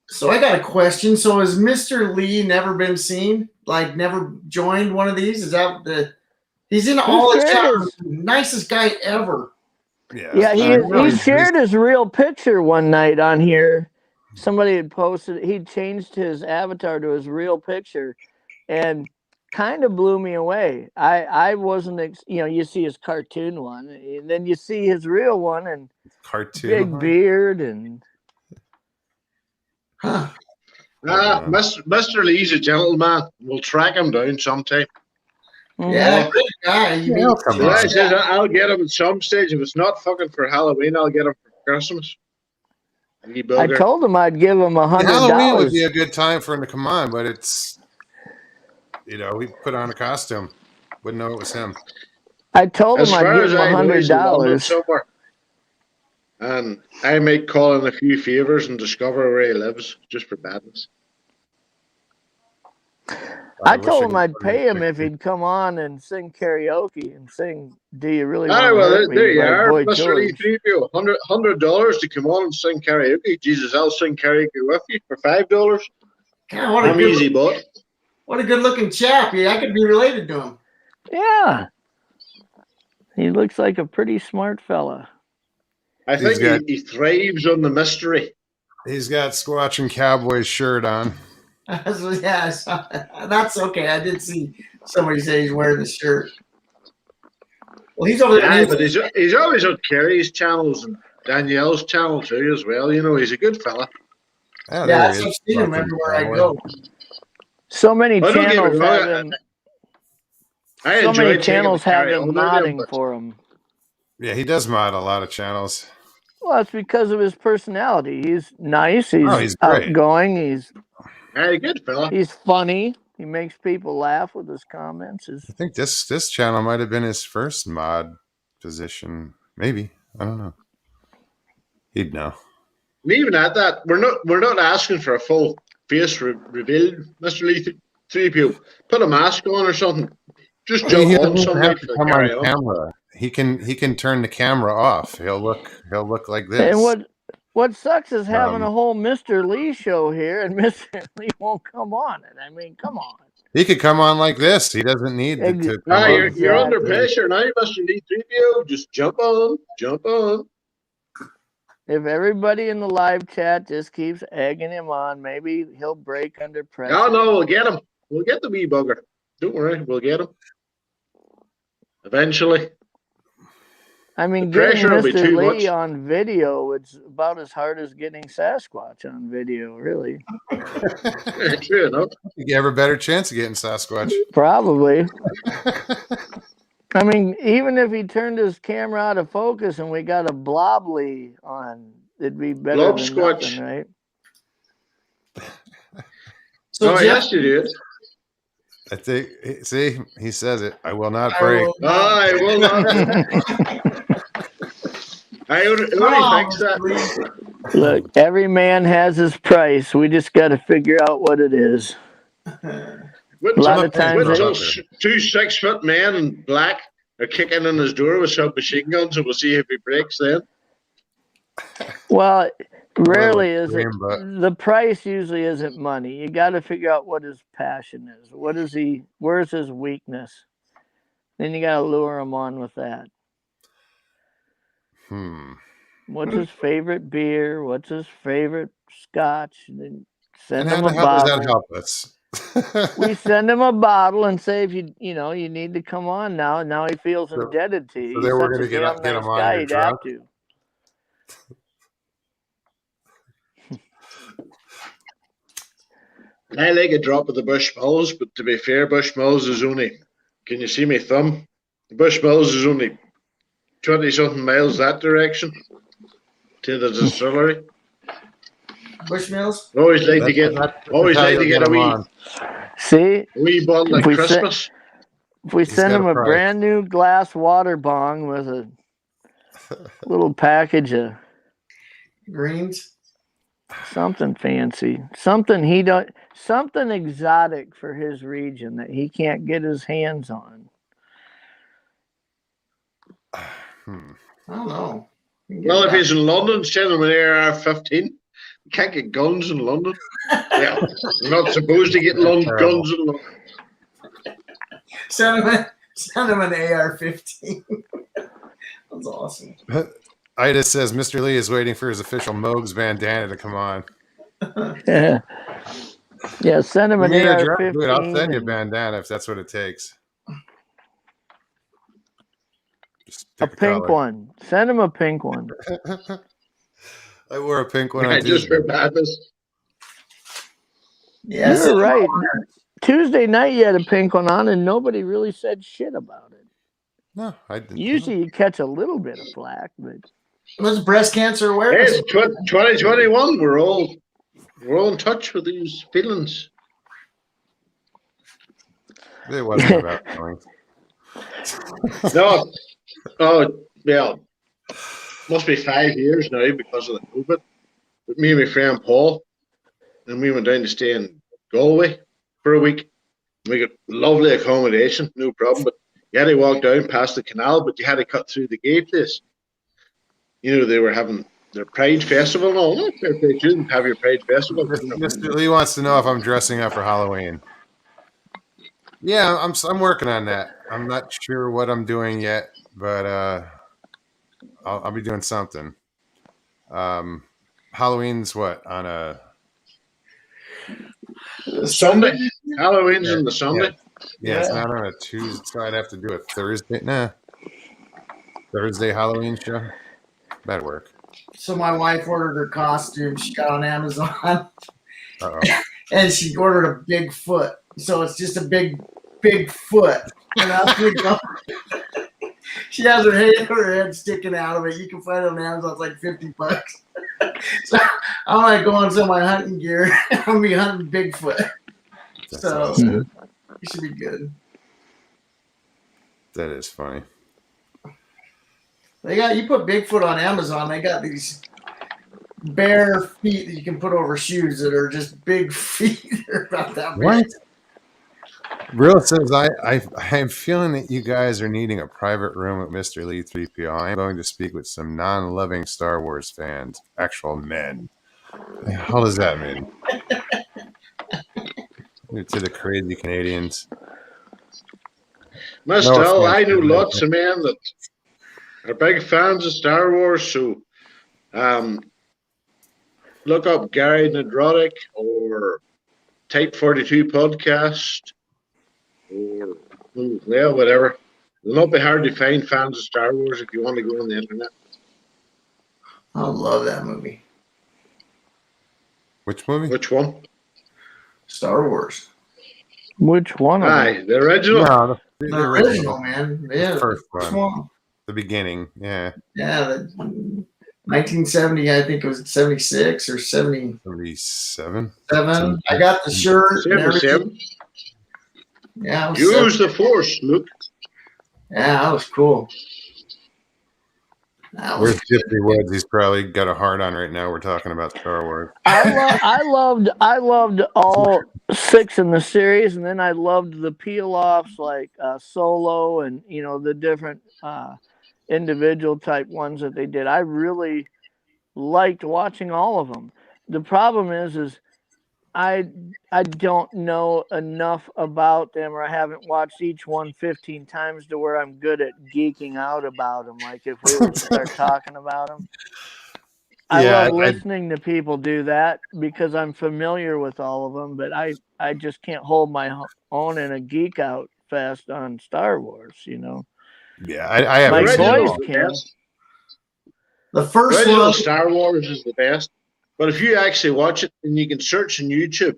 So I got a question. So has Mr. Lee never been seen? Like never joined one of these? Is that the? He's in all the chat. Nicest guy ever. Yeah, he shared his real picture one night on here. Somebody had posted. He changed his avatar to his real picture, and kind of blew me away. I wasn't. You see his cartoon one, and then you see his real one, and big beard and. Huh. Mr. Lee's a gentleman. We'll track him down sometime. Yeah, good guy. I'll get him at some stage. If it's not fucking for Halloween, I'll get him for Christmas. I told him I'd give him $100. Halloween would be a good time for him to come on, but it's, we put on a costume. Wouldn't know it was him. I told him I'd give him $100. And I might call in a few favors and discover where he lives, just for badness. I told him I'd pay him if he'd come on and sing karaoke and sing "Do You Really Want to Hurt Me?" There you are, Boy Mr. Lee Threepio. $100 to come on and sing karaoke. Jesus, I'll sing karaoke with you for $5. God, what I'm easy, bud. What a good-looking chap. Yeah, I could be related to him. Yeah, he looks like a pretty smart fella. I think he thrives on the mystery. He's got Squatch and Cowboys shirt on. Yeah, that's okay. I did see somebody say he's wearing the shirt. Well, he's over there. Yeah, but he's always on Kerry's channels and Danielle's channel too, as well. He's a good fella. Yeah, I've seen him everywhere I go. So many channels have him. So many channels have him modding for him. Yeah, he does mod a lot of channels. Well, it's because of his personality. He's nice. He's outgoing. He's a good fella. He's funny. He makes people laugh with his comments. I think this channel might have been his first mod position. Maybe. I don't know. He'd know. And even at that, we're not asking for a full face reveal, Mr. Lee Threepio. Put a mask on or something. Just jump on something to come on camera. He can turn the camera off. He'll look like this. And what sucks is having a whole Mr. Lee show here, and Mr. Lee won't come on it. I mean, come on. He could come on like this. He doesn't need to. You're under pressure now, Mr. Lee Threepio. Just jump on. If everybody in the live chat just keeps egging him on, maybe he'll break under pressure. No, we'll get him. We'll get the wee bugger. Don't worry, we'll get him. Eventually. I mean, getting Mr. Lee on video, it's about as hard as getting Sasquatch on video, really. True enough. You have a better chance of getting Sasquatch. Probably. I mean, even if he turned his camera out of focus and we got a Blob Lee on, it'd be better than nothing, right? So yes, you did. I think. See, he says it. I will not break. I will not. I only fix that. Look, every man has his price. We just got to figure out what it is. A lot of times, two 6-foot men in black are kicking in his door with some machine guns, and we'll see if he breaks then. Well, rarely is it. The price usually isn't money. You got to figure out what his passion is. Where's his weakness? Then you got to lure him on with that. What's his favorite beer? What's his favorite scotch? Then send him a bottle. How does that help us? We send him a bottle and say, if you need to come on now. Now he feels indebted to you. So then we're going to get him on. He'd have to. I like a drop of the Bushmills, but to be fair, Bushmills is only. Can you see my thumb? Bushmills is only 20-something miles that direction to the distillery. Bushmills. Always like to get a See, wee bottle at Christmas. If we send him a brand new glass water bong with a little package of greens, something fancy, something exotic for his region that he can't get his hands on. I don't know. Well, if he's in London, send him an AR-15. You can't get guns in London. Yeah, you're not supposed to get guns in London. Send him an AR-15. That's awesome. Ida says Mr. Lee is waiting for his official Mogs bandana to come on. Yeah, send him an AR-15. I'll send you a bandana if that's what it takes. A pink one. Send him a pink one. I wore a pink one. I just remembered this. Yes, you're right. Tuesday night you had a pink one on, and nobody really said shit about it. No, I didn't. Usually you catch a little bit of flack, but it was breast cancer awareness. It's 2021. We're all in touch with these feelings. It wasn't about feelings. No. Oh, yeah. Must be 5 years now because of the COVID. But me and my friend Paul, and we went down to stay in Galway for a week. We got lovely accommodation, no problem. But you had to walk down past the canal, but you had to cut through the gay place. You know, they were having their Pride Festival and all. Not fair play, you didn't have your Pride Festival. Mr. Lee wants to know if I'm dressing up for Halloween. Yeah, I'm working on that. I'm not sure what I'm doing yet, but I'll be doing something. Halloween's what, on a Sunday? Halloween's on the Sunday. Yeah, it's not on a Tuesday, so I'd have to do a Thursday. Nah, Thursday Halloween show. That'd work. So my wife ordered her costume. She got on Amazon. Uh-oh. And she ordered a Bigfoot. So it's just a big foot. And she has her head sticking out of it. You can find it on Amazon. It's like $50. So I'm like going to my hunting gear. I'm gonna be hunting Bigfoot. So it should be good. That is funny. You put Bigfoot on Amazon. They got these bare feet that you can put over shoes that are just big feet. They're about that big. What? Real says, I'm feeling that you guys are needing a private room with Mr. Lee 3PO. I'm going to speak with some non-loving Star Wars fans, actual men. How does that mean? To the crazy Canadians. I know lots of men that are big fans of Star Wars, so look up Gary Nedrotic or Type 42 podcast or whatever. It'll not be hard to find fans of Star Wars if you want to go on the internet. I love that movie. Which movie? Which one? Star Wars. Which one? The original. No, the original, man. Yeah, the first one. The beginning. Yeah. Yeah, 1970. I think it was 76 or 70. 77. I got the shirt. 77. Yeah. Use the Force, Luke. Yeah, that was cool. Where's Gypsy Woods? He's probably got a heart on right now. We're talking about Star Wars. I loved all 6 in the series, and then I loved the peel-offs like Solo and the different individual type ones that they did. I really liked watching all of them. The problem is I don't know enough about them, or I haven't watched each one 15 times to where I'm good at geeking out about them. Like if we were to start talking about them, I love listening to people do that because I'm familiar with all of them, but I just can't hold my own in a geek out fest on Star Wars, Yeah, I have. My boys can. The first original one, Star Wars is the best. But if you actually watch it, and you can search on YouTube,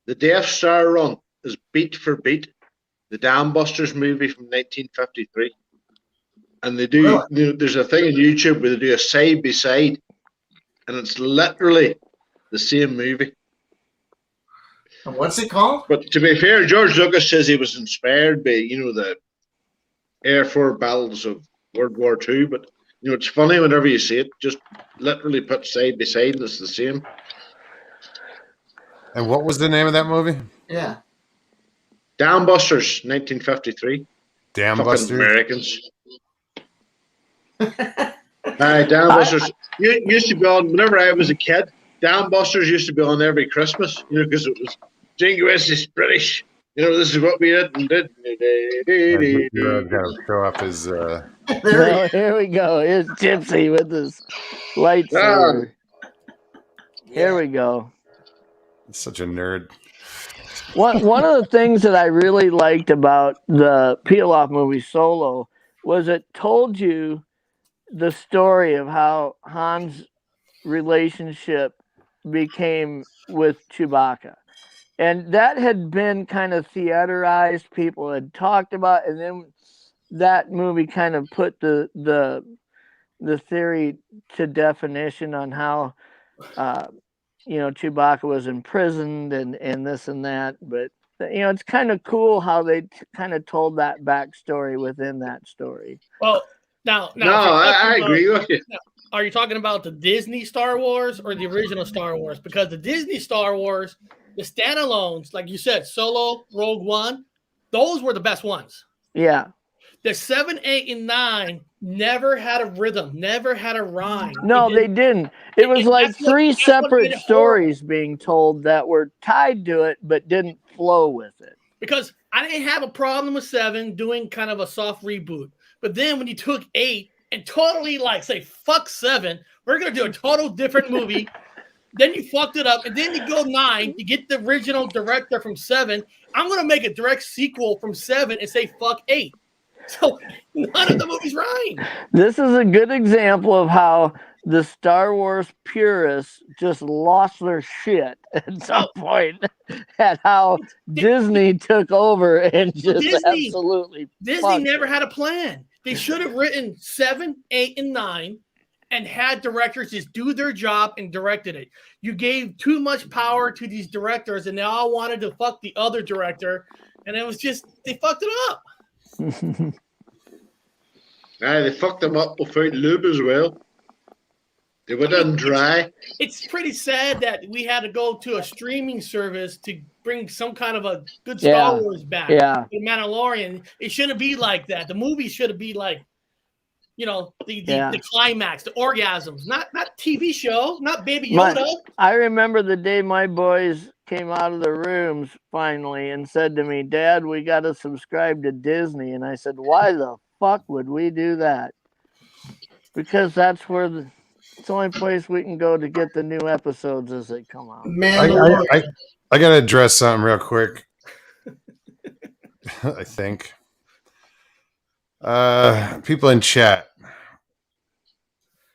the Death Star run is beat for beat the Dam Busters movie from 1953. And they do, there's a thing on YouTube where they do a side by side, and it's literally the same movie. And what's it called? But to be fair, George Lucas says he was inspired by, the Air Force battles of World War II. But, it's funny whenever you see it, just literally put side by side, and it's the same. And what was the name of that movie? Yeah. Dam Busters, 1953. Dam Fucking Busters? Americans. Dam Busters used to be on, whenever I was a kid, Dam Busters used to be on every Christmas, because it was Jingle West is British. This is what we did and did. Gotta show off his. Here we go. Here's Gypsy with his lightsaber. Here we go. Such a nerd. One of the things that I really liked about the peel-off movie Solo was it told you the story of how Han's relationship became with Chewbacca. And that had been kind of theaterized. People had talked about, and then that movie kind of put the theory to definition on how Chewbacca was imprisoned and this and that. But it's kind of cool how they kind of told that backstory within that story. Well, now I agree with you. Are you talking about the Disney Star Wars or the original Star Wars? Because the Disney Star Wars, the standalones, like you said, Solo, Rogue One, those were the best ones. Yeah. The 7, 8, and 9 never had a rhythm, never had a rhyme. No, they didn't. It was like three separate stories being told that were tied to it, but didn't flow with it. Because I didn't have a problem with 7 doing kind of a soft reboot. But then when you took 8 and totally say, fuck 7, we're going to do a total different movie. Then you fucked it up. And then you go 9, you get the original director from 7. I'm going to make a direct sequel from 7 and say, fuck 8. So none of the movies rhyme. This is a good example of how the Star Wars purists just lost their shit at some point at how Disney took over and just absolutely. Disney never had a plan. They should have written 7, 8, and 9 and had directors just do their job and directed it. You gave too much power to these directors and they all wanted to fuck the other director. And it was just, they fucked it up. They fucked them up without lube as well. They went in dry. It's pretty sad that we had to go to a streaming service to bring some kind of a good Star Wars back. Yeah. The Mandalorian. It shouldn't be like that. The movie should be like, the climax, the orgasms, not TV show, not Baby Yoda. I remember the day my boys came out of the rooms finally and said to me, Dad, we got to subscribe to Disney. And I said, why the fuck would we do that? Because that's where it's the only place we can go to get the new episodes as they come out. I got to address something real quick. I think. People in chat.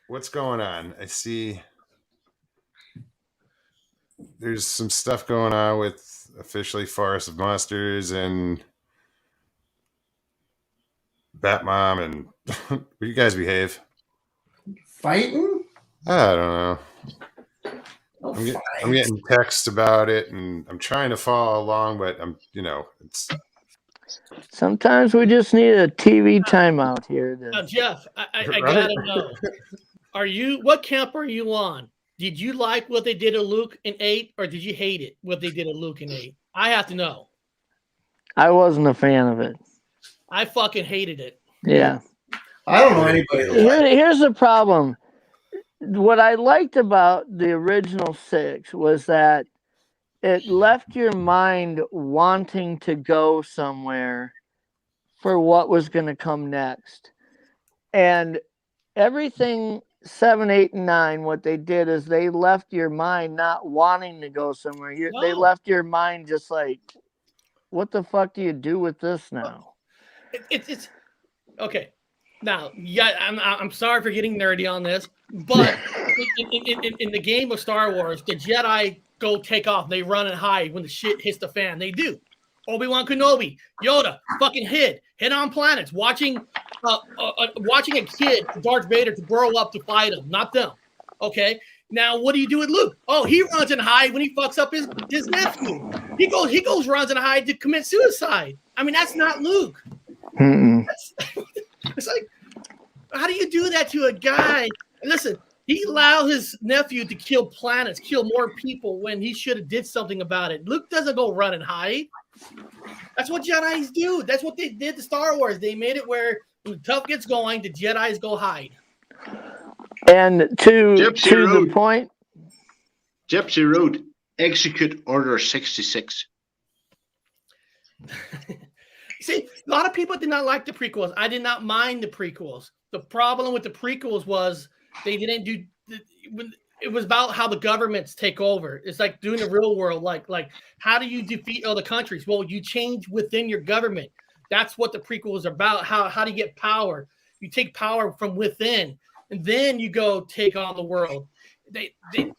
What's going on? I see there's some stuff going on with officially Forest of Monsters and Batmom, and will you guys behave? Fighting? I don't know. I'm getting texts about it, and I'm trying to follow along, but it's. Sometimes we just need a TV timeout here. Jeff, I gotta know. What camp are you on? Did you like what they did to Luke in 8, or did you hate it, what they did to Luke in 8? I have to know. I wasn't a fan of it. I fucking hated it. Yeah. I don't know anybody. Here's the problem. What I liked about the original 6 was that it left your mind wanting to go somewhere for what was going to come next. And everything 7, 8, and 9, what they did is they left your mind not wanting to go somewhere. They left your mind just like, what the fuck do you do with this now? It's okay. Now, I'm sorry for getting nerdy on this, but in the game of Star Wars, the Jedi go take off. They run and hide when the shit hits the fan. They do. Obi-Wan Kenobi, Yoda, fucking hid on planets, watching a kid, Darth Vader, to grow up to fight him, not them. Okay, Now, what do you do with Luke? Oh, he runs and hides when he fucks up his nephew. He goes, runs and hides to commit suicide. I mean, that's not Luke. It's like, how do you do that to a guy? Listen, he allowed his nephew to kill planets, kill more people when he should have did something about it. Luke doesn't go run and hide. That's what Jedis do. That's what they did to Star Wars. They made it where when the tough gets going, the Jedis go hide. And to the point, Gypsy Road, execute Order 66. See, a lot of people did not like the prequels. I did not mind the prequels. The problem with the prequels was they didn't do. It was about how the governments take over. It's like doing the real world. Like how do you defeat other countries? Well, you change within your government. That's what the prequel is about. How do you get power? You take power from within, and then you go take on the world. They didn't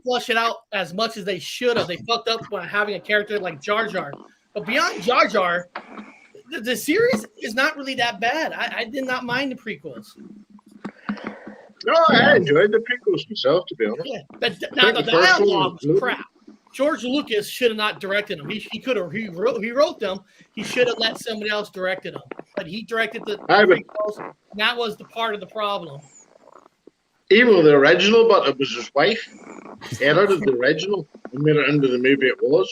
flush it out as much as they should have. They fucked up by having a character like Jar Jar. But beyond Jar Jar, the series is not really that bad. I did not mind the prequels. No, I enjoyed the prequels myself, to be honest. Yeah, now the dialogue was crap. George Lucas should have not directed them. He could have. He wrote them. He should have let somebody else directed them. But he directed the prequels. And that was the part of the problem. Even with the original, but it was his wife edited the original and made it into the movie it was.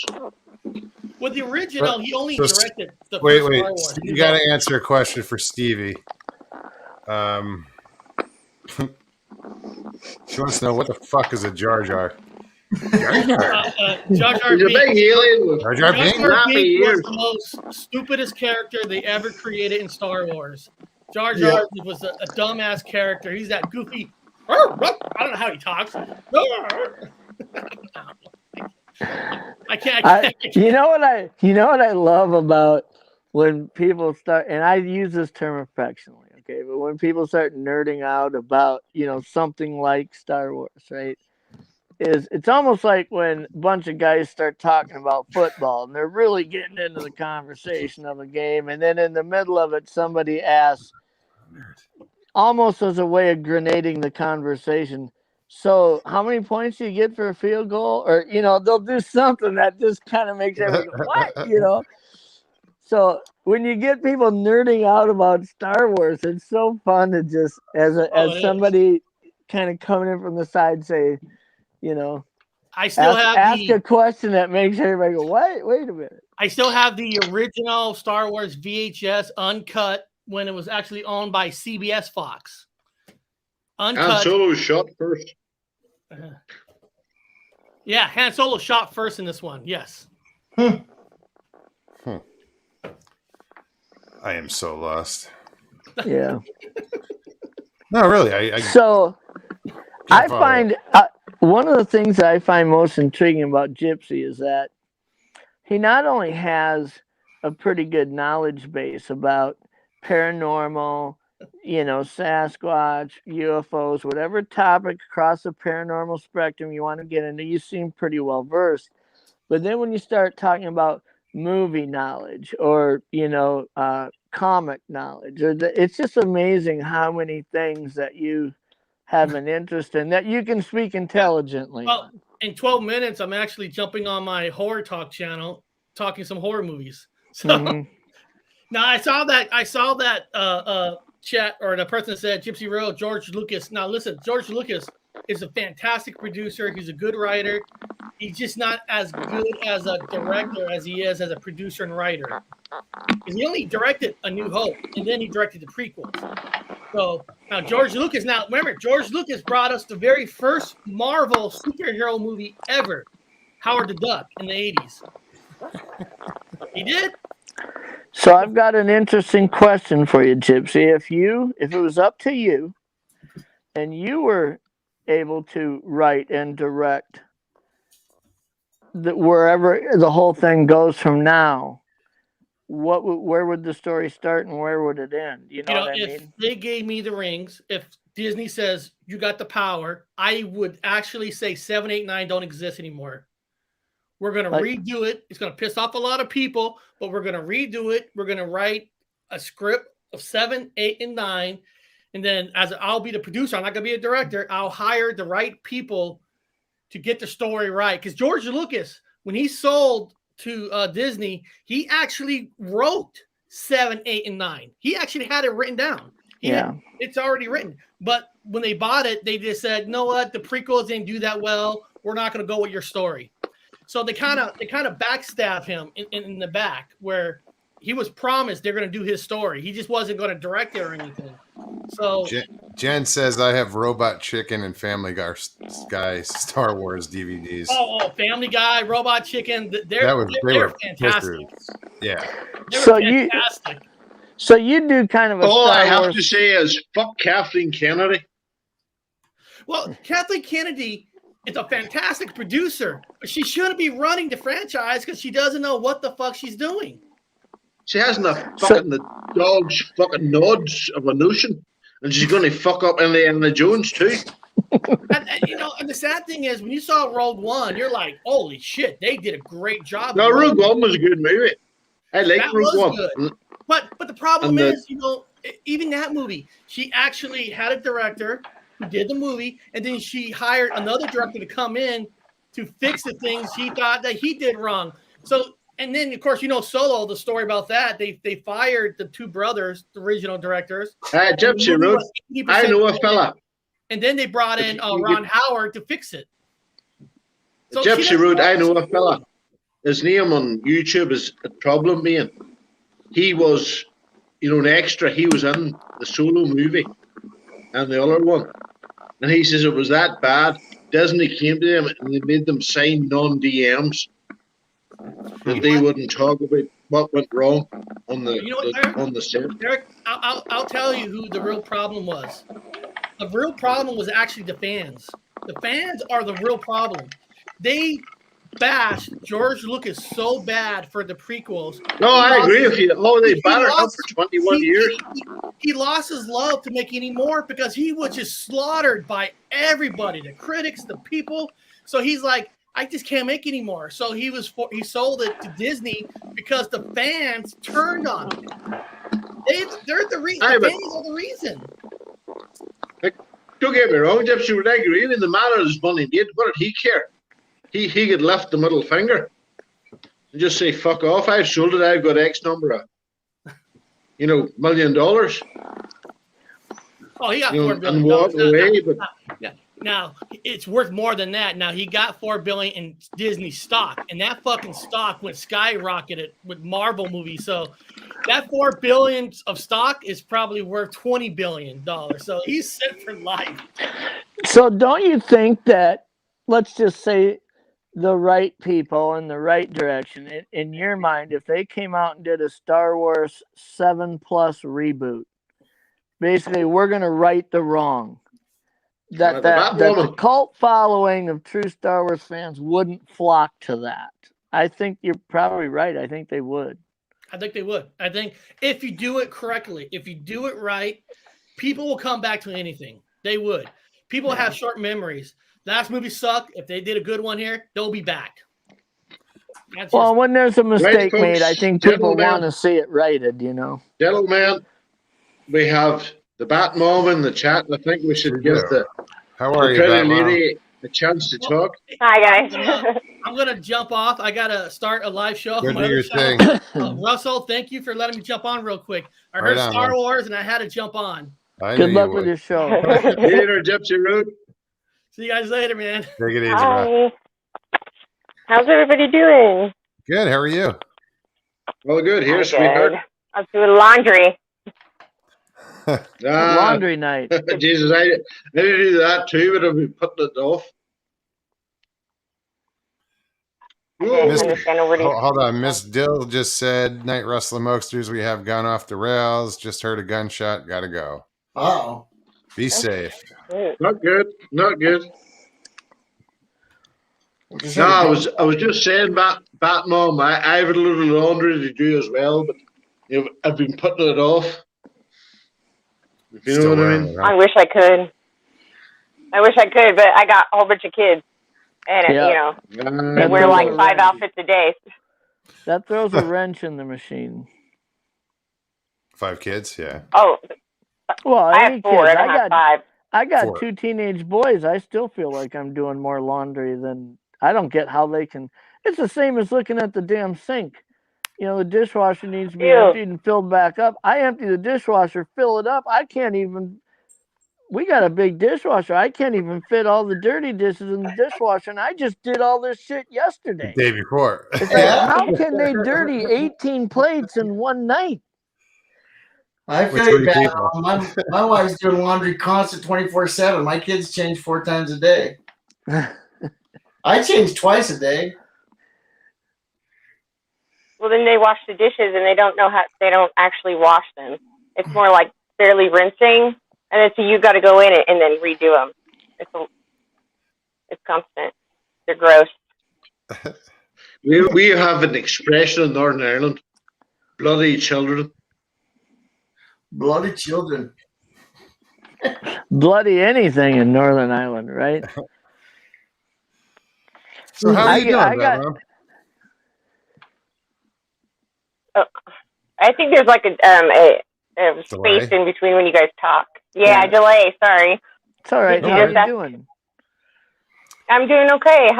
With the original, he only directed the wait. Star Wars. You got to answer a question for Stevie. She wants to know what the fuck is a Jar Jar. Jar Jar He's a big alien with Jar Jar Binks nappy was ears. the most stupidest character they ever created in Star Wars. Jar Jar was a dumbass character. He's that goofy. I don't know how he talks. I can't. You know what I love about when people start, and I use this term affectionately, okay, but when people start nerding out about, something like Star Wars, right? It's almost like when a bunch of guys start talking about football and they're really getting into the conversation of a game, and then in the middle of it, somebody asks, almost as a way of grenading the conversation, so how many points do you get for a field goal? Or, they'll do something that just kind of makes everybody go, what? So when you get people nerding out about Star Wars, it's so fun to just, as somebody kind of coming in from the side, say, I still ask a question that makes everybody go, what? Wait a minute. I still have the original Star Wars VHS uncut when it was actually owned by CBS Fox. Uncut. Han Solo shot first. Yeah, Han Solo shot first in this one. Yes. I am so lost. Yeah. No, really. I find one of the things that I find most intriguing about Gypsy is that he not only has a pretty good knowledge base about paranormal, Sasquatch, UFOs, whatever topic across the paranormal spectrum you want to get into, you seem pretty well versed. But then when you start talking about movie knowledge or, comic knowledge, it's just amazing how many things that you have an interest in that you can speak intelligently. Well, in 12 minutes, I'm actually jumping on my Horror Talk channel, talking some horror movies. So now I saw that chat, or the person said Gypsy Road, George Lucas. Now listen, George Lucas is a fantastic producer. He's a good writer. He's just not as good as a director as he is as a producer and writer. Because he only directed A New Hope, and then he directed the prequels. So now George Lucas. Now remember, George Lucas brought us the very first Marvel superhero movie ever, Howard the Duck, in the 80s. He did. So I've got an interesting question for you, Gypsy. If it was up to you, and you were able to write and direct wherever the whole thing goes from now, where would the story start and where would it end? You know what I if mean? they gave me the rings, if Disney says you got the power, I would actually say 7, 8, 9 don't exist anymore. We're going to redo it. It's going to piss off a lot of people, but we're going to redo it. We're going to write a script of 7, 8, and 9, And then as I'll be the producer, I'm not going to be a director. I'll hire the right people to get the story right. Because George Lucas, when he sold to Disney, he actually wrote 7, 8, and 9. He actually had it written down. It's already written. But when they bought it, they just said, "You know what? The prequels didn't do that well. We're not going to go with your story." So they kind of backstab him in the back, where he was promised they're going to do his story. He just wasn't going to direct it or anything. So Jen says I have Robot Chicken and Family Guy Star Wars DVDs. Oh, Family Guy, Robot Chicken. They were fantastic. Yeah. Fantastic. So you do kind of a all Star I have Wars... to say is fuck Kathleen Kennedy. Well, Kathleen Kennedy is a fantastic producer, but she shouldn't be running the franchise because she doesn't know what the fuck she's doing. She hasn't a fucking the dog's fucking nods of a notion, and she's going to fuck up Indiana Jones too. And the sad thing is, when you saw Rogue One, you're like, "Holy shit, they did a great job." No, Rogue One was a good movie. I like Rogue One. Good. But the problem is, even that movie, she actually had a director who did the movie, and then she hired another director to come in to fix the things she thought that he did wrong. So, and then of course, Solo, the story about that, they fired the two brothers, the original directors. Gypsy Road. I know a fella. And then they brought in Ron Howard to fix it. So Gypsy Road. I know a fella. His name on YouTube is A Problem Man. He was, an extra. He was in the Solo movie and the other one. And he says it was that bad. Disney came to them and they made them sign non-DMs that they wouldn't talk about what went wrong on the set. Derek, I'll tell you who the real problem was. The real problem was actually the fans. The fans are the real problem. They bashed George Lucas so bad for the prequels. No, I agree with you. They battered him for 21 years. He lost his love to make any more because he was just slaughtered by everybody, the critics, the people. So he's like, I just can't make any more. So he sold it to Disney because the fans turned on him. They're the reason. The fans are the reason. Don't get me wrong, Gypsy would agree. Even the man of his money did. What did he care? He could lift the middle finger and just say, fuck off. I've sold it. I've got X number of, $1 million. Oh, he got $4 billion. And walk away. But now, it's worth more than that. Now, he got $4 billion in Disney stock, and that fucking stock went skyrocketed with Marvel movies. So that $4 billion of stock is probably worth $20 billion. So he's set for life. So don't you think that, let's just say, the right people in the right direction, in your mind, if they came out and did a Star Wars 7+ reboot, basically we're going to right the wrong, that the cult following of true Star Wars fans wouldn't flock to that. I think you're probably right. I think they would. I think if you do it correctly, if you do it right, people will come back to anything. They would. People have short memories. Last movie sucked. If they did a good one here, they'll be back. When there's a mistake made, I think people want to see it righted, Gentlemen, we have the Bat Mom in the chat. I think we should give the pretty lady a chance to talk. Hi, guys. I'm going to jump off. I got to start a live show. Do your thing. Russell, thank you for letting me jump on real quick. I heard Star Wars, and I had to jump on. Good luck with your show. Later, Gypsy Road. See you guys later, man. Take it easy, Hi. man. How's everybody doing? Good. How are you? Well, good. Here, sweetheart. I'm doing laundry. Laundry night. Jesus, I need to do that too, but I'll be putting it off. Hold on. Miss Dill just said, "Night Rustler Mokesters, we have gone off the rails. Just heard a gunshot. Gotta go. Oh. Be safe." Not good. Not good. No, I was just saying, Bat Mom, I have a little laundry to do as well, but I've been putting it off. If you know what I mean. I wish I could. But I got a whole bunch of kids, and they wear like 5 outfits a day. That throws a wrench in the machine. 5 kids, yeah. Oh, Well, I have 4. I don't have 5. I got 4. 2 teenage boys. I still feel like I'm doing more laundry than I don't get how they can. It's the same as looking at the damn sink. You know, the dishwasher needs to be emptied and filled back up. I empty the dishwasher, fill it up. I can't even. We got a big dishwasher. I can't even fit all the dirty dishes in the dishwasher, and I just did all this shit yesterday. The day before. It's like, how can they dirty 18 plates in one night? I feel you bad. My wife's doing laundry constant 24/7. My kids change 4 times a day. I change twice a day. Well, then they wash the dishes and they don't know how. They don't actually wash them. It's more like barely rinsing, and then so you got to go in it and then redo them. It's constant. They're gross. We have an expression in Northern Ireland: bloody children. Bloody children. Bloody anything in Northern Ireland, right? So how are you doing, I think there's like a space in between when you guys talk. Yeah, delay. Sorry. It's all right. How are you doing? I'm doing okay.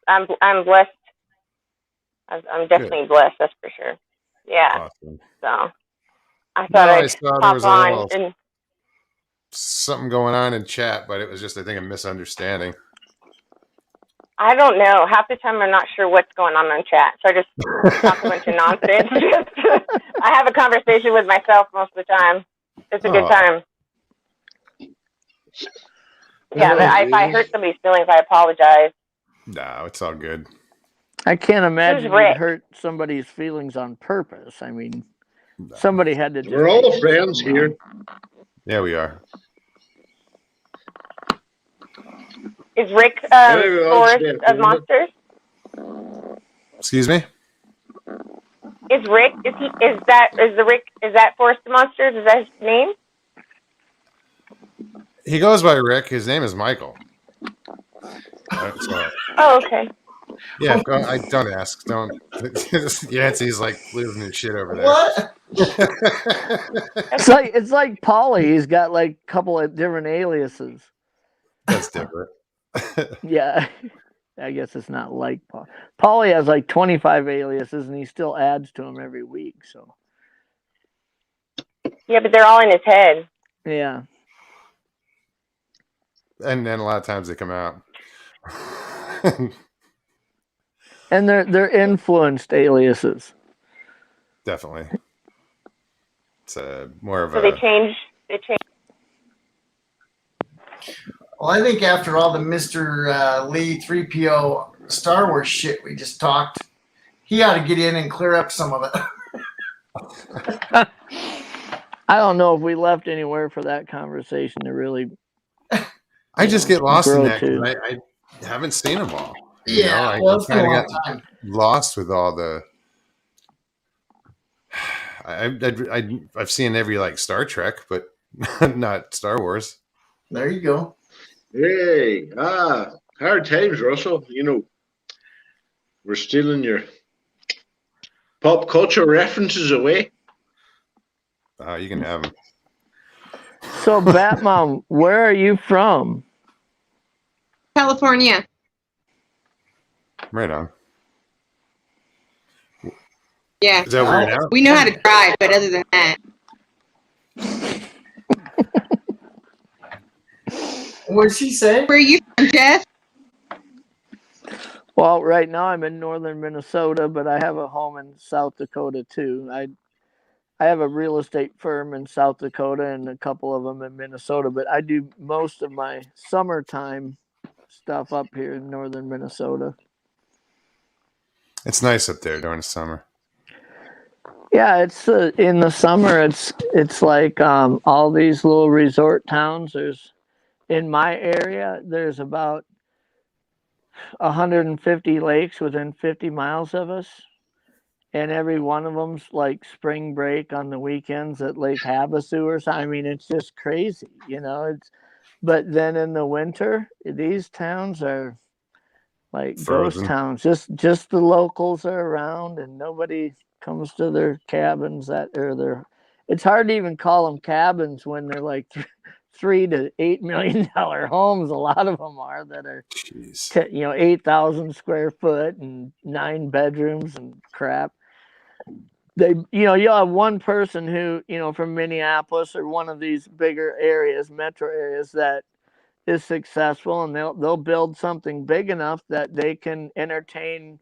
I'm blessed. I'm definitely blessed. That's for sure. Yeah. Awesome. So I thought I'd pop on and something going on in chat, but it was just, I think, a misunderstanding. I don't know. Half the time I'm not sure what's going on chat, so I just talk a bunch of nonsense. I have a conversation with myself most of the time. It's a good time. Yeah, but if I hurt somebody's feelings, I apologize. No, it's all good. I can't imagine you hurt somebody's feelings on purpose. I mean, somebody had to. We're all friends here. Yeah, we are. Is Rick Forest of Monsters? Excuse me? Is Rick is that Forest of Monsters? Is that his name? He goes by Rick. His name is Michael. Oh, okay. Yeah, I don't ask. Don't. Yancey's like losing his shit over there. What? It's like Paulie. He's got like a couple of different aliases. That's different. Yeah, I guess it's not like Paul. Paulie has like 25 aliases, and he still adds to them every week. So. Yeah, but they're all in his head. Yeah. And then a lot of times they come out. And they're influenced aliases. Definitely. It's more of so they change. Well, I think after all the Mr. Lee 3PO Star Wars shit we just talked, he ought to get in and clear up some of it. I don't know if we left anywhere for that conversation to really. I just get lost in that because I haven't seen them all. Yeah, I kind of got lost with all the. I've seen every like Star Trek, but not Star Wars. There you go. Hey, hard times, Russell. You know, we're stealing your pop culture references away. You can have them. So, Batmom, where are you from? California. Right on. Yeah. Is that where you're now? We know how to drive, but other than that. What did she say? Where are you from, Jeff? Well, right now I'm in northern Minnesota, but I have a home in South Dakota too. I have a real estate firm in South Dakota and a couple of them in Minnesota, but I do most of my summertime stuff up here in northern Minnesota. It's nice up there during the summer. Yeah, it's in the summer. It's like all these little resort towns. There's in my area. There's about 150 lakes within 50 miles of us, and every one of them's like spring break on the weekends at Lake Havasu or something. I mean, it's just crazy, you know. But then in the winter, these towns are like frozen. Ghost towns. Just the locals are around, and nobody comes to their cabins it's hard to even call them cabins when they're like $3 to $8 million homes. A lot of them are that are, 8,000 square foot and 9 bedrooms and crap. You'll have one person who, from Minneapolis or one of these bigger areas, metro areas, that is successful, and they'll build something big enough that they can entertain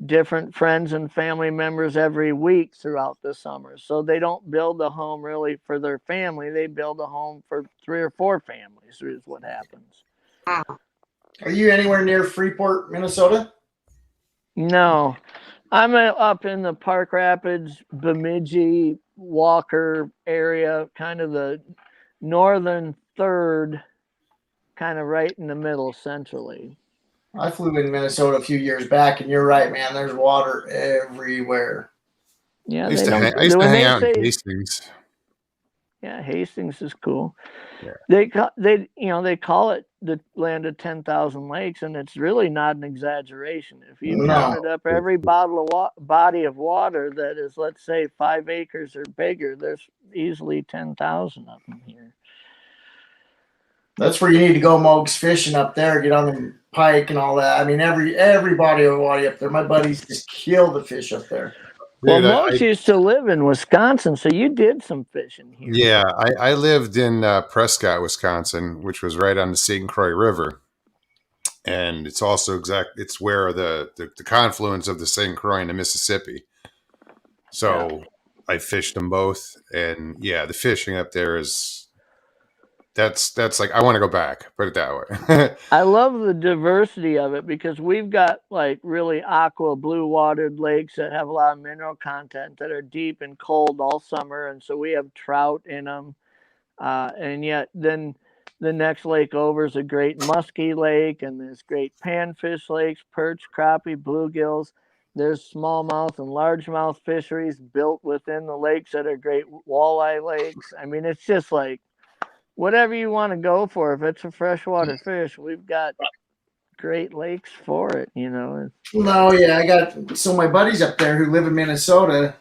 different friends and family members every week throughout the summer. So they don't build a home really for their family. They build a home for 3 or 4 families is what happens. Wow. Are you anywhere near Freeport, Minnesota? No. I'm up in the Park Rapids, Bemidji, Walker area, kind of the northern third, kind of right in the middle centrally. I flew in Minnesota a few years back, and you're right, man. There's water everywhere. Yeah, I used to hang out in Hastings. Yeah, Hastings is cool. Yeah. They call it the land of 10,000 lakes, and it's really not an exaggeration. If you counted up every body of water that is, let's say, 5 acres or bigger, there's easily 10,000 of them here. That's where you need to go mogs fishing up there, get on the pike and all that. I mean, every body of water up there. My buddies just kill the fish up there. Well, Mogs used to live in Wisconsin, so you did some fishing here. Yeah, I lived in Prescott, Wisconsin, which was right on the St. Croix River, and it's also it's where the confluence of the St. Croix and the Mississippi. So I fished them both, and the fishing up there is that's like I want to go back. Put it that way. I love the diversity of it because we've got like really aqua blue watered lakes that have a lot of mineral content that are deep and cold all summer, and so we have trout in them. And yet then the next lake over is a great musky lake, and there's great panfish lakes, perch, crappie, bluegills. There's smallmouth and largemouth fisheries built within the lakes that are great walleye lakes. I mean, it's just like whatever you want to go for. If it's a freshwater fish, we've got great lakes for it, No, yeah, I got my buddies up there who live in Minnesota.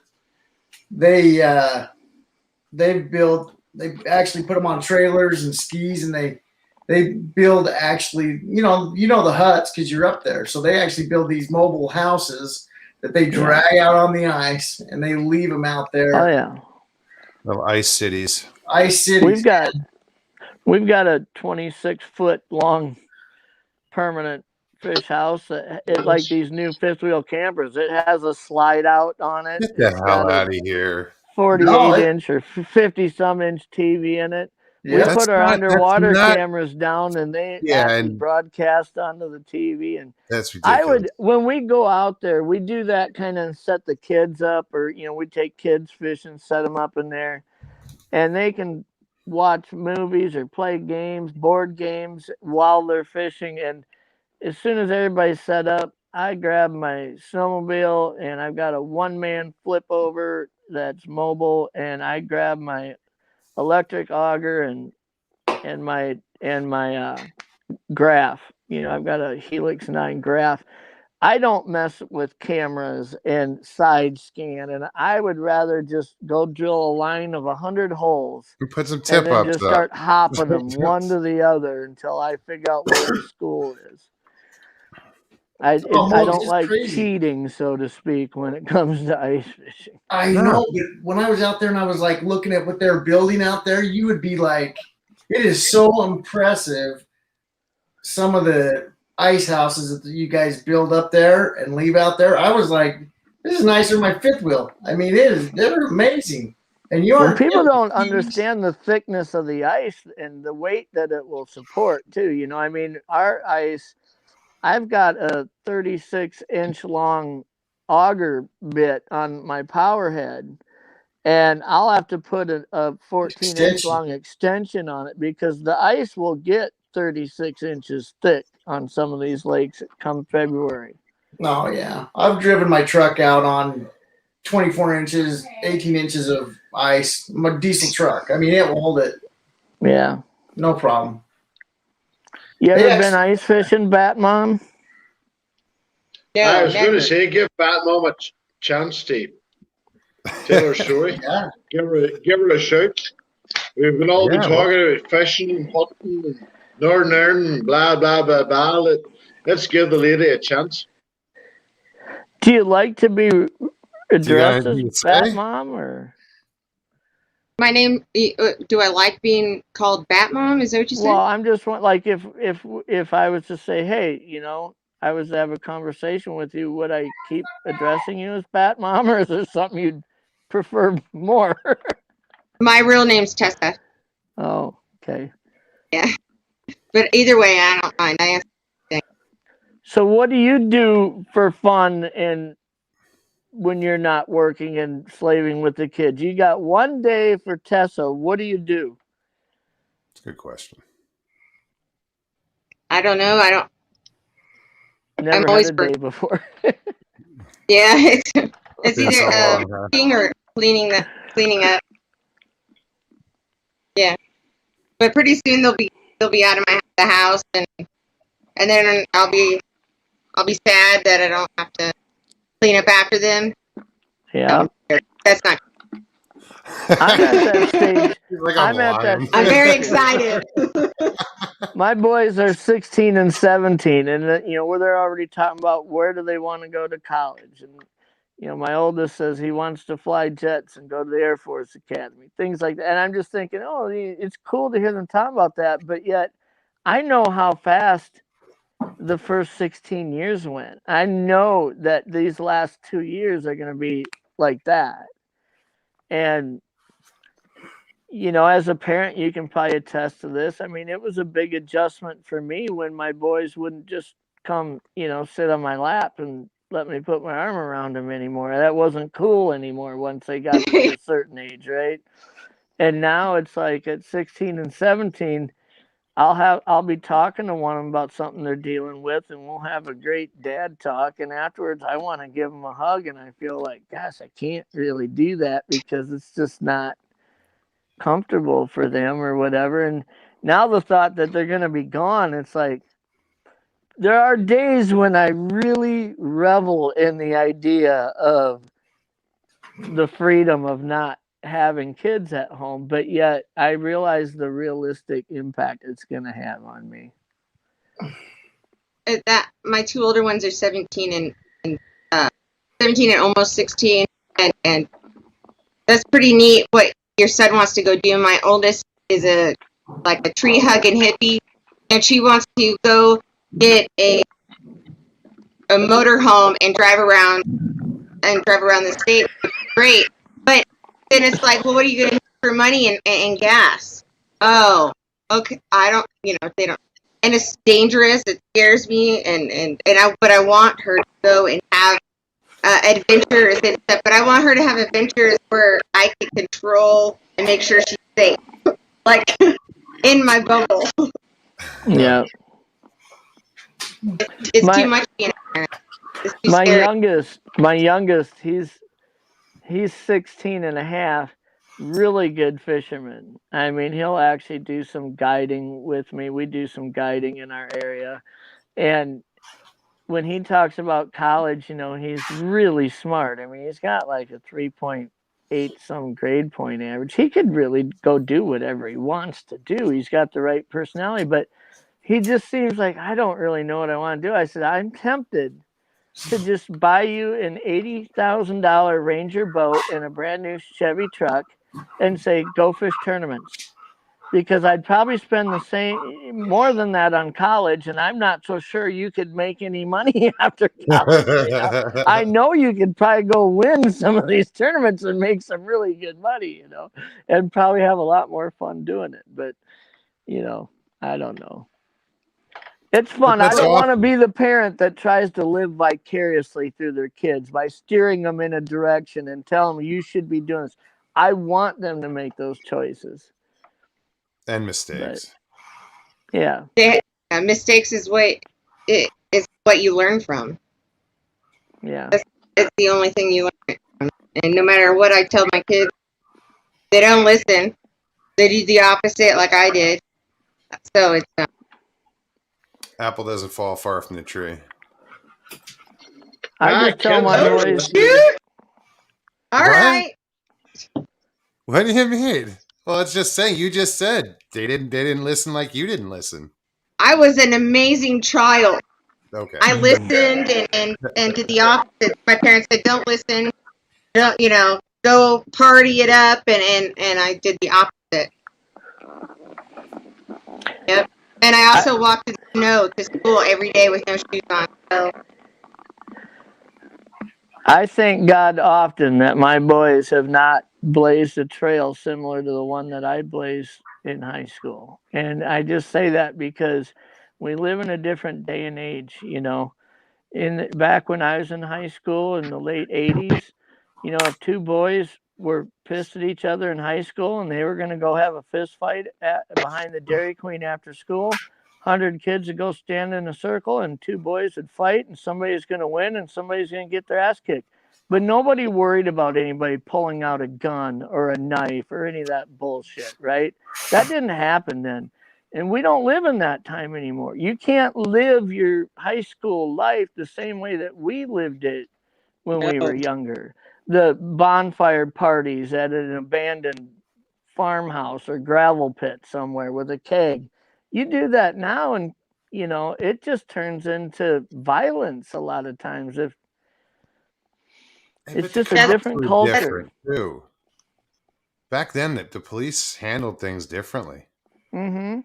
They actually put them on trailers and skis, and they build actually, the huts because you're up there. So they actually build these mobile houses that they drag out on the ice, and they leave them out there. Oh yeah, little ice cities. Ice cities. We've got a 26-foot long permanent fish house. It's like these new fifth wheel campers. It has a slide out on it. Get the hell out of here. 48-inch or 50-some inch TV in it. Yeah, we put our underwater cameras down, and they broadcast onto the TV. And that's ridiculous. when we go out there, we do that kind of set the kids up, or we take kids fishing, set them up in there, and they can watch movies or play games, board games while they're fishing. And as soon as everybody's set up, I grab my snowmobile, and I've got a one-man flip over that's mobile, and I grab my electric auger and my graph. I've got a Helix 9 graph. I don't mess with cameras and side scan, and I would rather just go drill a line of 100 holes and put some tip ups, just start hopping them one to the other until I figure out where the school is. I don't like cheating, so to speak, when it comes to ice fishing. I know, but when I was out there and I was like looking at what they're building out there, you would be like, it is so impressive. Some of the ice houses that you guys build up there and leave out there. I was like, this is nicer than my fifth wheel. I mean, they're amazing. And people don't understand the thickness of the ice and the weight that it will support too. I mean, our ice, I've got a 36-inch long auger bit on my power head, and I'll have to put a 14-inch long extension on it because the ice will get 36 inches thick on some of these lakes come February. Oh, yeah. I've driven my truck out on 24 inches, 18 inches of ice. My diesel truck. I mean, it will hold it. Yeah. No problem. You ever been ice fishing, Bat Mom? Yeah, I was going to say, give Bat Mom a chance, Steve. tell her story. Yeah. Give her a shout. We've been all been Yeah, talking about fishing and hunting and northern and blah blah blah blah. Let's give the lady a chance. Do you like to be Do you addressed got as anything to Bat say? Mom or? My name, do I like being called Bat Mom? Is that what you said? Well, I'm just like if I was to say, hey, I was to have a conversation with you, would I keep addressing you as Bat Mom, or is there something you'd prefer more? My real name's Tessa. Oh, okay. Yeah. But either way, I don't mind. I answer. So what do you do for fun and when you're not working and slaving with the kids? You got one day for Tessa. What do you do? It's a good question. I don't know. I don't. Never had always a day before. Yeah, it's Been so either long, huh? cooking or cleaning up. Yeah, but pretty soon they'll be out of the house, and then I'll be sad that I don't have to clean up after them. Yeah. That's not. I'm at that stage. Like I'm at that lying. stage. I'm very excited. My boys are 16 and 17, and where they're already talking about where do they want to go to college. And my oldest says he wants to fly jets and go to the Air Force Academy, things like that. And I'm just thinking, oh, it's cool to hear them talk about that, but yet I know how fast the first 16 years went. I know that these last 2 years are going to be like that. And as a parent, you can probably attest to this. I mean, it was a big adjustment for me when my boys wouldn't just come, sit on my lap and let me put my arm around them anymore. That wasn't cool anymore once they got to a certain age, right? And now it's like at 16 and 17, I'll be talking to one of them about something they're dealing with, and we'll have a great dad talk. And afterwards, I want to give them a hug, and I feel like, gosh, I can't really do that because it's just not comfortable for them or whatever. And now the thought that they're going to be gone, it's like there are days when I really revel in the idea of the freedom of not having kids at home, but yet I realize the realistic impact it's going to have on me. That my two older ones are 17 and 17 and almost 16, and that's pretty neat what your son wants to go do. My oldest is a tree hugging hippie, and she wants to go get a motorhome and drive around the state. Great, but then it's like, well, what are you going to do for money and gas? Oh, okay. I don't, they don't, and it's dangerous. It scares me, but I want her to go and have adventures and stuff. But I want her to have adventures where I can control and make sure she's safe, like in my bubble. Yeah. It's too much being a parent. It's too my scary. my youngest, he's 16 and a half, really good fisherman. I mean, he'll actually do some guiding with me. We do some guiding in our area. And when he talks about college, he's really smart. I mean, he's got like a 3.8 some grade point average. He could really go do whatever he wants to do. He's got the right personality, but he just seems like, I don't really know what I want to do. I said, I'm tempted to just buy you an $80,000 Ranger boat and a brand new Chevy truck and say, go fish tournaments. Because I'd probably spend more than that on college, and I'm not so sure you could make any money after college. I know you could probably go win some of these tournaments and make some really good money, and probably have a lot more fun doing it. But, I don't know. It's fun. I don't want to be the parent that tries to live vicariously through their kids by steering them in a direction and telling them you should be doing this. I want them to make those choices. And mistakes. But, yeah. Mistakes is what you learn from. Yeah. It's the only thing you learn from. And no matter what I tell my kids, they don't listen. They do the opposite like I did. So it's apple doesn't fall far from the tree. I just tell my boys. All What? right. What do you mean? Well, it's just saying. You just said they didn't listen like you didn't listen. I was an amazing child. Okay. I listened and did the opposite. My parents said, "Don't listen. Don't, go party it up," and I did the opposite. Yep. And I also walked in the snow to school every day with no shoes on. So I thank God often that my boys have not blazed a trail similar to the one that I blazed in high school. And I just say that because we live in a different day and age, back when I was in high school in the late 80s, if two boys were pissed at each other in high school and they were going to go have a fist fight behind the Dairy Queen after school, 100 kids would go stand in a circle and two boys would fight and somebody's going to win and somebody's going to get their ass kicked. But nobody worried about anybody pulling out a gun or a knife or any of that bullshit, right? That didn't happen then. And we don't live in that time anymore. You can't live your high school life the same way that we lived it when we were younger. The bonfire parties at an abandoned farmhouse or gravel pit somewhere with a keg. You do that now and, it just turns into violence a lot of times. It's just a different culture. Different too. Back then, the police handled things differently. Mm-hmm.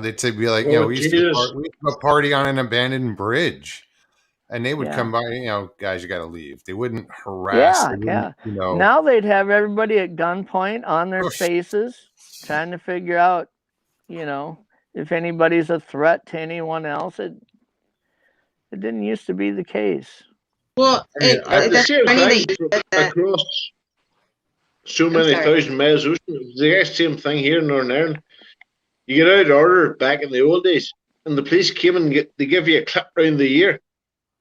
They'd be like, we used to party on an abandoned bridge, and they would come by, guys, you got to leave. They wouldn't harass. Yeah. Now they'd have everybody at gunpoint on their faces, trying to figure out, if anybody's a threat to anyone else. It didn't used to be the case. Well, that's funny that across so many thousand miles ocean, the exact same thing here in Northern Ireland. You get out of order back in the old days, and the police came and they give you a clip round the ear,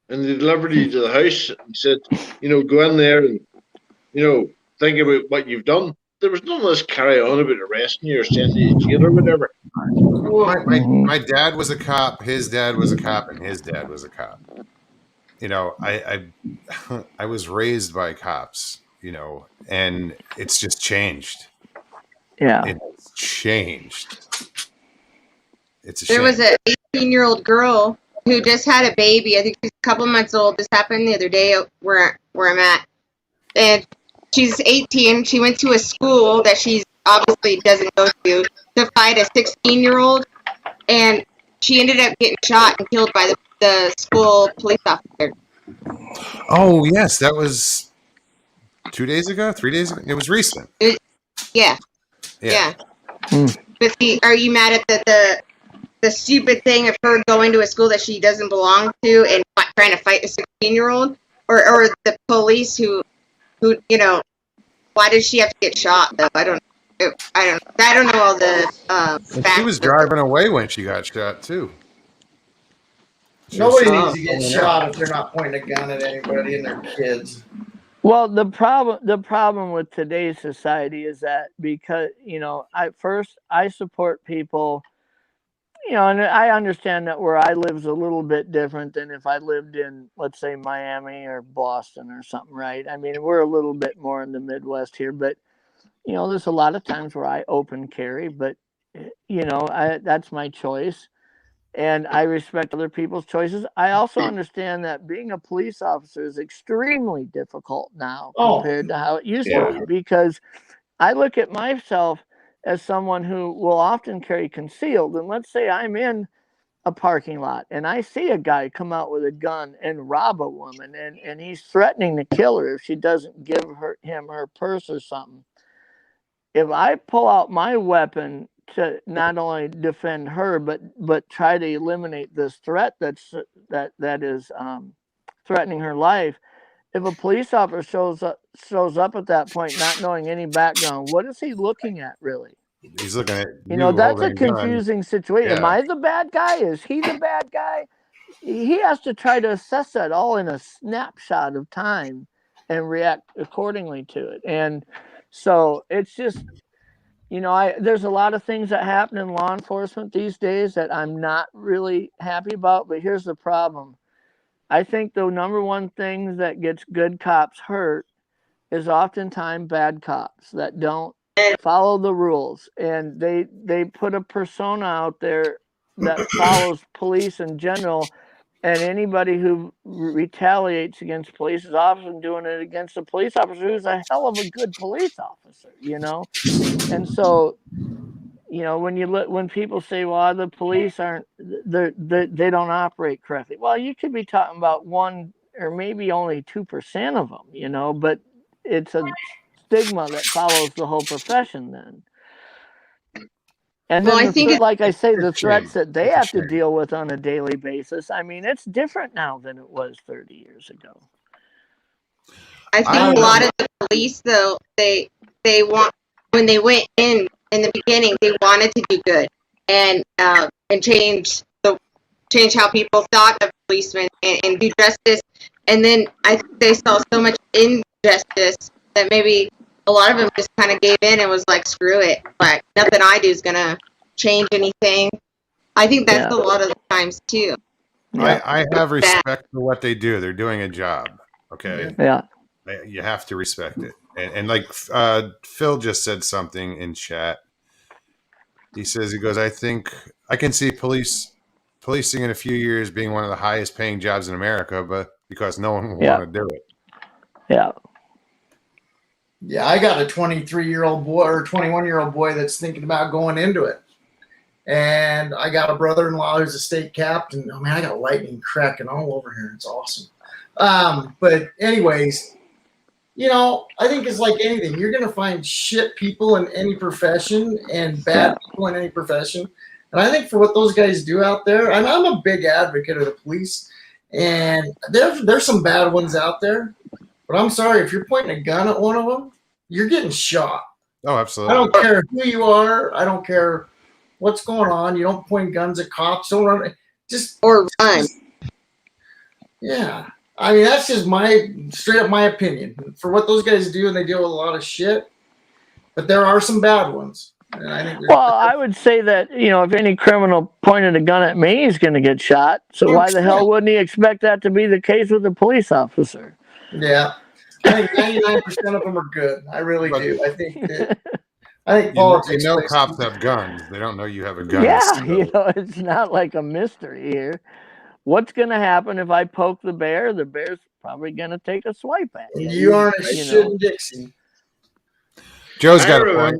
and they delivered you to the house and said, go in there and, think about what you've done. There was none of this carry on about arresting you or sending you to jail or whatever. My dad was a cop, his dad was a cop, and his dad was a cop. I was raised by cops, and it's just changed. Yeah. It's changed. There was an 18-year-old girl who just had a baby. I think she's a couple months old. This happened the other day where I'm at. And she's 18. She went to a school that she obviously doesn't go to fight a 16-year-old. And she ended up getting shot and killed by the school police officer. Oh, yes. That was 2 days ago, 3 days ago. It was recent. Yeah. But see, are you mad at the stupid thing of her going to a school that she doesn't belong to and trying to fight a 16-year-old, or the police who why does she have to get shot though? I don't know all the facts. She was driving away when she got shot too. Nobody needs to get shot if they're not pointing a gun at anybody and their kids. Well, the problem with today's society is that because, I support people, and I understand that where I live is a little bit different than if I lived in, let's say, Miami or Boston or something, right? I mean, we're a little bit more in the Midwest here, but, there's a lot of times where I open carry, but, that's my choice. And I respect other people's choices. I also understand that being a police officer is extremely difficult now compared to how it used to be, because I look at myself as someone who will often carry concealed. And let's say I'm in a parking lot and I see a guy come out with a gun and rob a woman, and he's threatening to kill her if she doesn't give him her purse or something. If I pull out my weapon to not only defend her, but try to eliminate this threat that is threatening her life. If a police officer shows up at that point, not knowing any background, what is he looking at really? He's looking at that's a confusing situation. Yeah. Am I the bad guy? Is he the bad guy? He has to try to assess that all in a snapshot of time and react accordingly to it. And so it's just, there's a lot of things that happen in law enforcement these days that I'm not really happy about, but here's the problem. I think the number one thing that gets good cops hurt is oftentimes bad cops that don't follow the rules, and they put a persona out there that follows police in general, and anybody who retaliates against police is often doing it against a police officer who's a hell of a good police officer, and so when people say, well, the police aren't, they don't operate correctly, well, you could be talking about 1 or maybe only 2% of them, but it's a stigma that follows the whole profession then. And then, I think like I say, the threats that they have to deal with on a daily basis, I mean, it's different now than it was 30 years ago. I think a lot of the police, though, they want, when they went in the beginning, they wanted to do good and change how people thought of policemen and do justice. And then I think they saw so much injustice that maybe a lot of them just kind of gave in and was like, screw it. Like, nothing I do is going to change anything. I think that's a lot of the times, too. Yeah. I have respect for what they do. They're doing a job. Okay. Yeah. You have to respect it. And like Phil just said something in chat. He goes, I think I can see policing in a few years being one of the highest paying jobs in America, but because no one will want to do it. Yeah. Yeah, I got a 23-year-old boy or 21-year-old boy that's thinking about going into it. And I got a brother-in-law who's a state captain. Oh, man, I got lightning cracking all over here. It's awesome. But anyways, I think it's like anything. You're going to find shit people in any profession and bad people in any profession. And I think for what those guys do out there, and I'm a big advocate of the police, and there's some bad ones out there. But I'm sorry, if you're pointing a gun at one of them, you're getting shot. Oh, absolutely. I don't care who you are. I don't care what's going on. You don't point guns at cops. Don't run. Or run. Yeah. I mean, that's just straight up my opinion. For what those guys do, and they deal with a lot of shit. But there are some bad ones. And I think I would say that, if any criminal pointed a gun at me, he's going to get shot. So why the hell wouldn't he expect that to be the case with a police officer? Yeah, I think 99% of them are good. I really do. I think politics. Cops have guns. They don't know you have a gun. Yeah, it's not like a mystery here. What's going to happen if I poke the bear? The bear's probably going to take a swipe at you. You aren't a shit in Dixie. Joe's got a point.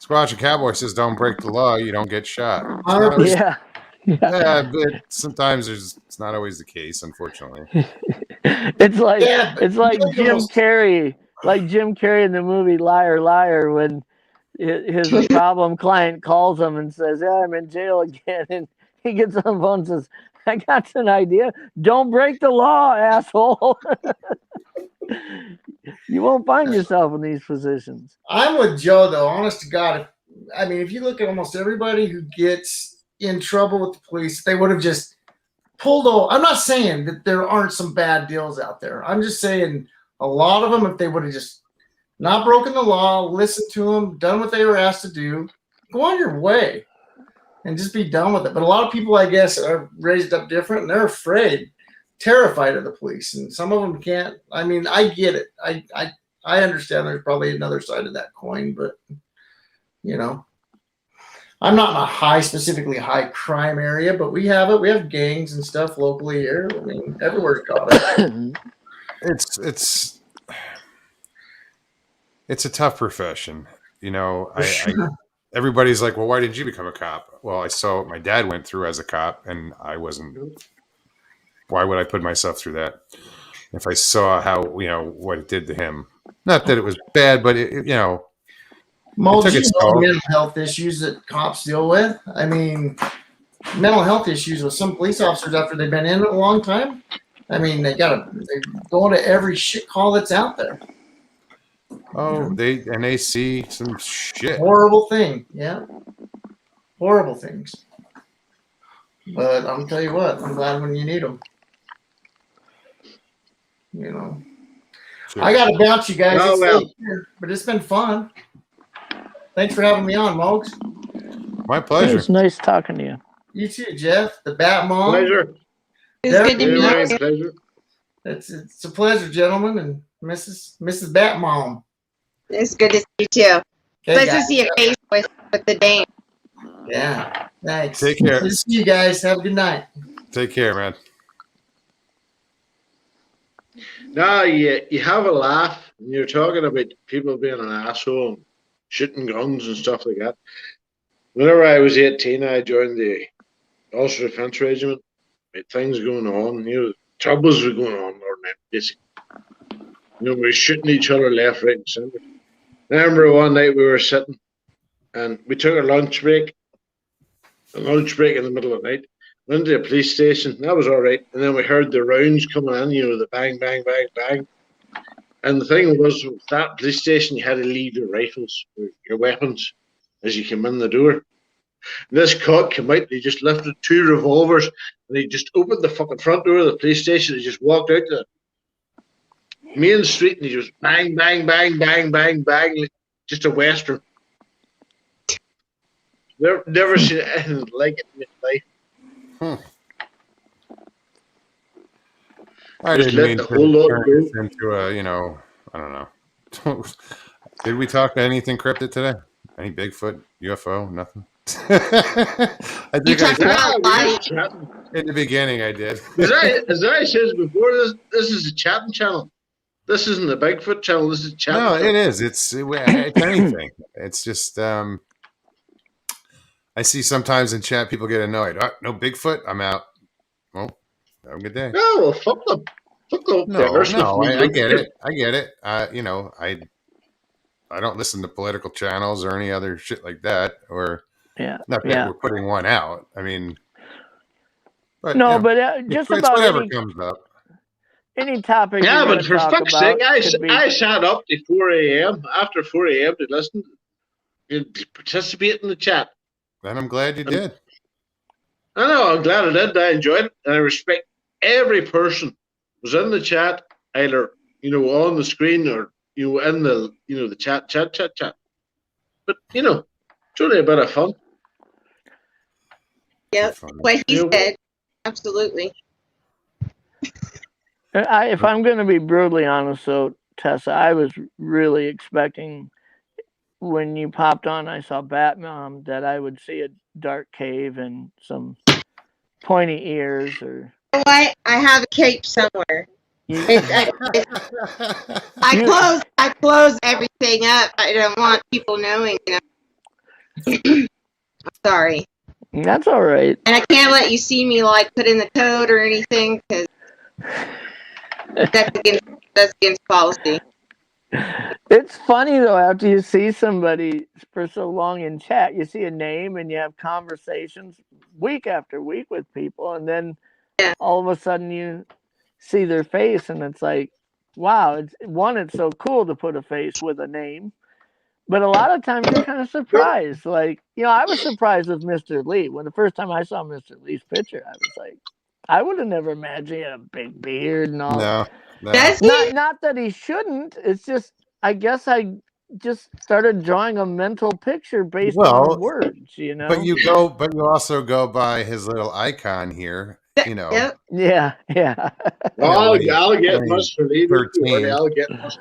Squatch and Cowboy says, "Don't break the law. You don't get shot." Yeah. Yeah, but sometimes it's not always the case, unfortunately. It's like Jim Carrey, in the movie Liar Liar, when his problem client calls him and says, "Yeah, I'm in jail again," and he gets on the phone and says, "I got an idea. Don't break the law, asshole." You won't find yourself in these positions. I'm with Joe, though. Honest to God, if you look at almost everybody who gets in trouble with the police, they would have just pulled over. I'm not saying that there aren't some bad deals out there. I'm just saying a lot of them, if they would have just not broken the law, listened to them, done what they were asked to do, go on your way and just be done with it. But a lot of people, I guess, are raised up different, and they're afraid, terrified of the police. And some of them can't. I mean, I get it. I understand there's probably another side of that coin, but, I'm not in a specifically high crime area, but we have it. We have gangs and stuff locally here. I mean, everywhere's got it. It's a tough profession. Everybody's like, well, why did you become a cop? Well, I saw what my dad went through as a cop, and I wasn't. Why would I put myself through that? If I saw how, what it did to him, not that it was bad, but mental health issues that cops deal with. I mean, mental health issues with some police officers after they've been in it a long time. I mean, they go into every shit call that's out there. Oh, they see some shit. Horrible thing. Yeah. Horrible things. But I'll tell you what, I'm glad when you need them. Sure. I got to bounce, you guys. But it's been fun. Thanks for having me on, Mogs. My pleasure. It's nice talking to you. You too, Jeff. The Bat Mom. Pleasure. It's good to meet you. Pleasure. It's a pleasure, gentlemen. And Mrs. Batmom. It's good to see you too. Okay, Nice to guys. see your face with the Dane. Yeah. Thanks. Take care. Good to see you guys. Have a good night. Take care, man. Now you have a laugh and you're talking about people being an asshole and shooting guns and stuff like that. Whenever I was 18, I joined the Ulster Defence Regiment. With things going on, troubles were going on more than basically. We were shooting each other left, right, and centre. I remember one night we were sitting and we took a lunch break in the middle of the night. Went to the police station. That was all right. And then we heard the rounds coming in, the bang, bang, bang, bang. And the thing was, with that police station, you had to leave your rifles, your weapons, as you came in the door. And this cop came out, he just lifted 2 revolvers, and he just opened the fucking front door of the police station. He just walked out the main street, and he just bang, bang, bang, bang, bang, bang, just a Western. Never seen anything like it in my life. I Just didn't let mean the to whole lot turn go. this into a, I don't know. Did we talk to anything cryptid today? Any Bigfoot, UFO, nothing? I think talked about in the beginning I did. As I said before, this is a chatting channel. This isn't a Bigfoot channel. This is a chatting No, channel. it is. It's anything. It's just I see sometimes in chat people get annoyed. Oh, no Bigfoot, I'm out. Well, have a good day. No, well, fuck them. Fuck them. No, I get it. I get it. I don't listen to political channels or any other shit like that. Or not that we're putting one out. I mean, but just it's about whatever comes up. Any topic. Yeah, but for fuck's sake, I sat up to 4 a.m. after 4 a.m. to listen and to participate in the chat. And I'm glad you did. I know, I'm glad I did. I enjoyed it. And I respect every person who was in the chat, either, on the screen or, in the, the chat. But, it's only a bit of fun. Yep, what he said. Absolutely. If I'm going to be brutally honest, though, Tessa, I was really expecting when you popped on, I saw Batmom, that I would see a dark cave and some pointy ears. Or you know what? I have a cape somewhere. I close everything up. I don't want people knowing. I'm sorry. That's all right. And I can't let you see me put in the code or anything because that's against policy. It's funny though, after you see somebody for so long in chat, you see a name and you have conversations week after week with people, and then all of a sudden you see their face and it's like, wow, it's so cool to put a face with a name. But a lot of times you're kind of surprised. I was surprised with Mr. Lee. When the first time I saw Mr. Lee's picture, I was like, I would have never imagined he had a big beard and all. No. Not that he shouldn't. It's just, I guess I just started drawing a mental picture based on words, But you also go by his little icon here, Yep. Yeah. Well, I'll get much for leaving. I'll get much.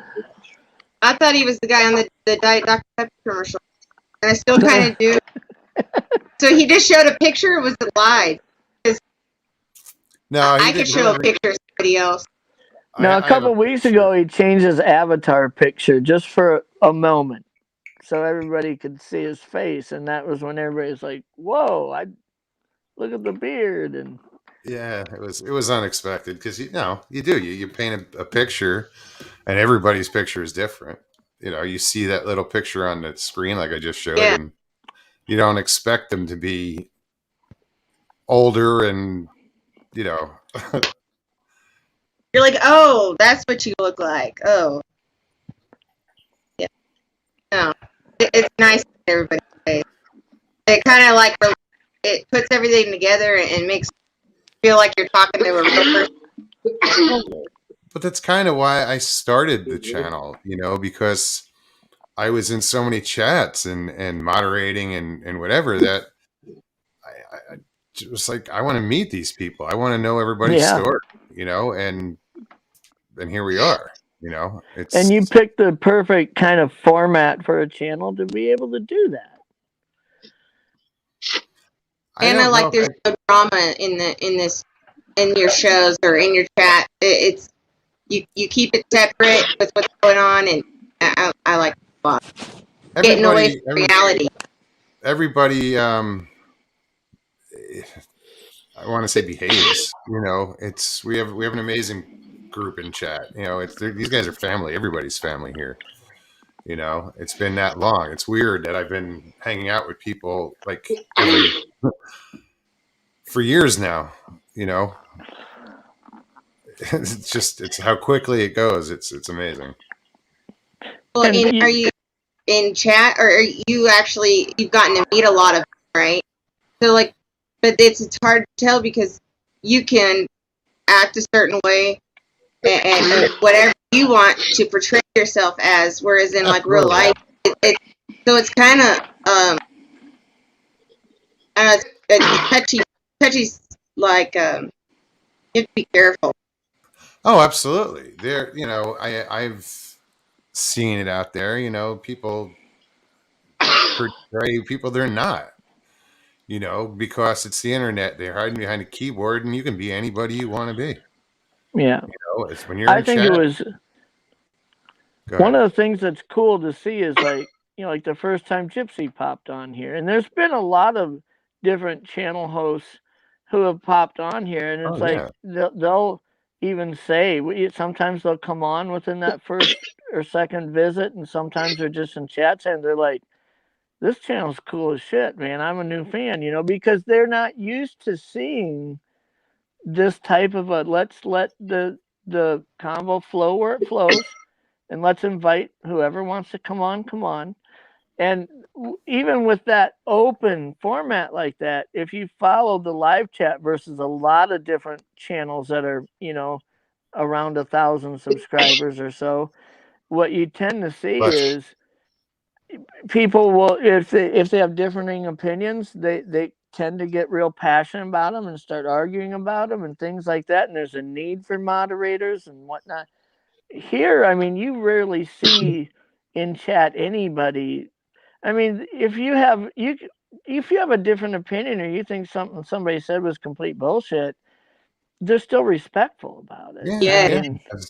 I thought he was the guy on the Diet Dr. Pepper commercial, and I still kind of do. So he just showed a picture, or was it live? No, I could show a picture of somebody else. Now, a couple weeks ago, he changed his avatar picture just for a moment, so everybody could see his face, and that was when everybody was like, "Whoa! Look at the beard!" And yeah, it was unexpected because you paint a picture, and everybody's picture is different. You see that little picture on the screen like I just showed, and you don't expect them to be older and You're like, oh, that's what you look like. Oh. Yeah. No. It's nice to everybody say. It kind of it puts everything together and makes you feel like you're talking to a real person. But that's kind of why I started the channel, because I was in so many chats and moderating and whatever that I was like, I want to meet these people. I want to know everybody's story, and here we are. You know, it's And you picked the perfect kind of format for a channel to be able to do that. And I like there's no drama in your shows or in your chat. It's you keep it separate with what's going on, and I like it a lot. Getting away from reality. Everybody, I want to say behaves. You know, we have an amazing group in chat. You know, these guys are family. Everybody's family here. You know, it's been that long. It's weird that I've been hanging out with people like for years now. You know, it's how quickly it goes. It's amazing. Well, are you in chat, or are you you've gotten to meet a lot of them, right? So like, but it's hard to tell because you can act a certain way and whatever you want to portray yourself as, whereas in like real life, so it's kind of it's touchy. Like you have to be careful. Oh, absolutely. There, you know, I've seen it out there. You know, people portray people they're not. You know, because it's the internet. They're hiding behind a keyboard, and you can be anybody you want to be. Yeah. You know, it's when you're. I think it was one of the things that's cool to see is like, you know, like the first time Gypsy popped on here, and there's been a lot of different channel hosts who have popped on here, and it's they'll even say sometimes they'll come on within that first or second visit, and sometimes they're just in chats and they're like, this channel's cool as shit, man. I'm a new fan, you know, because they're not used to seeing this type of let's let the convo flow where it flows, and let's invite whoever wants to come on. And even with that open format like that, if you follow the live chat versus a lot of different channels that are, you know, around 1,000 subscribers or so, what you tend to see is people will, if they have differing opinions, they tend to get real passionate about them and start arguing about them and things like that. And there's a need for moderators and whatnot. Here, I mean, you rarely see in chat anybody. I mean, if you have a different opinion or you think something somebody said was complete bullshit, they're still respectful about it. Yeah.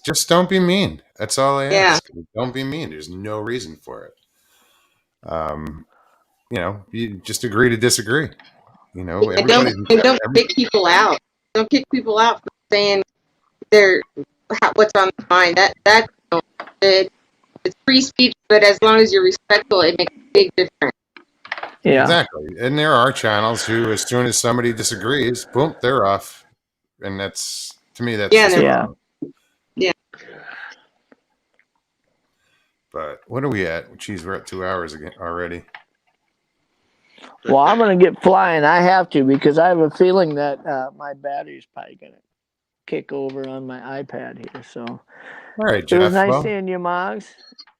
Just don't be mean. That's all I ask. Don't be mean. There's no reason for it. You know, you just agree to disagree. You know, don't kick people out. Don't kick people out for saying what's on their mind. It's free speech, but as long as you're respectful, it makes a big difference. Yeah, exactly. And there are channels who, as soon as somebody disagrees, boom, they're off. And that's, to me, that's wrong. Yeah. But what are we at? Geez, we're at 2 hours again already. Well, I'm going to get flying. I have to, because I have a feeling that my battery's probably going to kick over on my iPad here. So, all right, Jeff. It was nice seeing you, Moggs.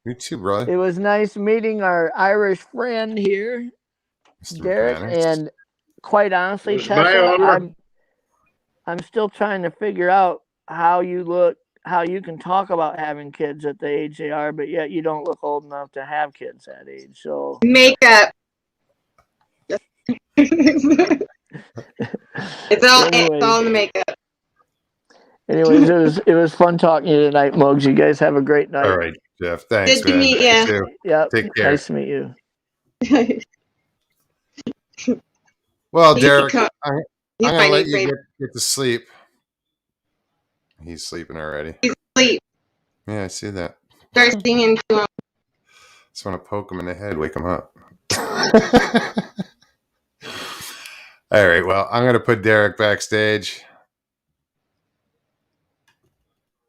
You too, brother. It was nice meeting our Irish friend here, Mr. Derek. Mechanics. And quite honestly, Tessa, I'm still trying to figure out how you look, how you can talk about having kids at the age they are, but yet you don't look old enough to have kids that age. So makeup. It's all in the makeup. Anyways, it was fun talking to you tonight, Mugs. You guys have a great night. All right, Jeff. Thanks. Good to meet you. Yeah. Take care. Nice to meet you. Well, Derek, I'm gonna let you get to sleep. He's sleeping already. He's asleep. Yeah, I see that. Start singing to him. Just want to poke him in the head, wake him up. All right, well, I'm going to put Derek backstage.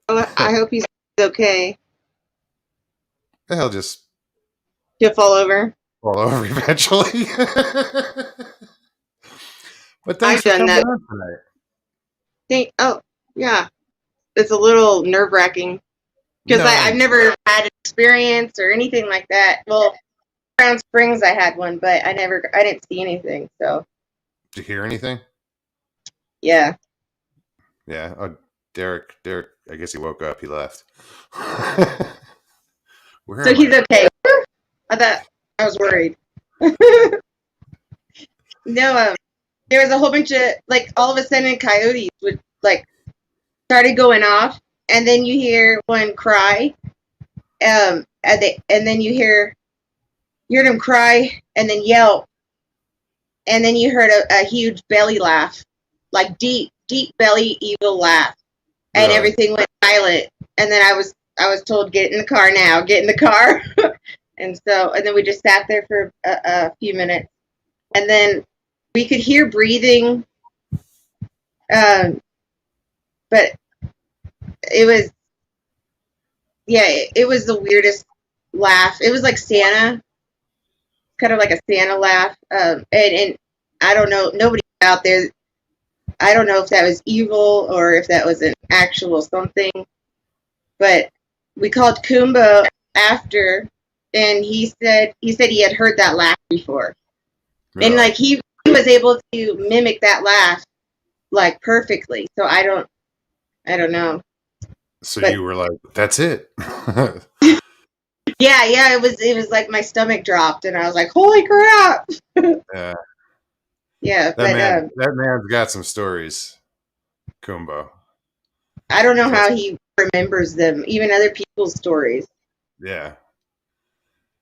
Well, I hope he's okay. He'll fall over. Fall over eventually. But thanks for coming on tonight. Yeah. It's a little nerve-wracking. Because I've never had an experience or anything like that. Well, Crown Springs I had one, but I didn't see anything, so. Did you hear anything? Yeah. Yeah. Derek, I guess he woke up. He left. Where So am he's I? okay. I thought I was worried. No, there was a whole bunch of like all of a sudden coyotes would like started going off, and then you hear one cry, and then you heard him cry and then yelp, and then you heard a huge belly laugh, like deep belly evil laugh, and Really? everything went silent. And then I was told, get in the car now, get in the car. And then we just sat there for a few minutes, and then we could hear breathing, but it was the weirdest laugh. It was like Santa, kind of like a Santa laugh, and I don't know, nobody out there, I don't know if that was evil or if that was an actual something, but we called Kumbo after, and he said he had heard that laugh before. Really? And like he was able to mimic that laugh like perfectly. So I don't know. So but- you were like, "That's it." Yeah, it was like my stomach dropped, and I was like, "Holy crap!" Yeah. Yeah, That man's got some stories, Kumbo. I don't know how he remembers them, even other people's stories. Yeah.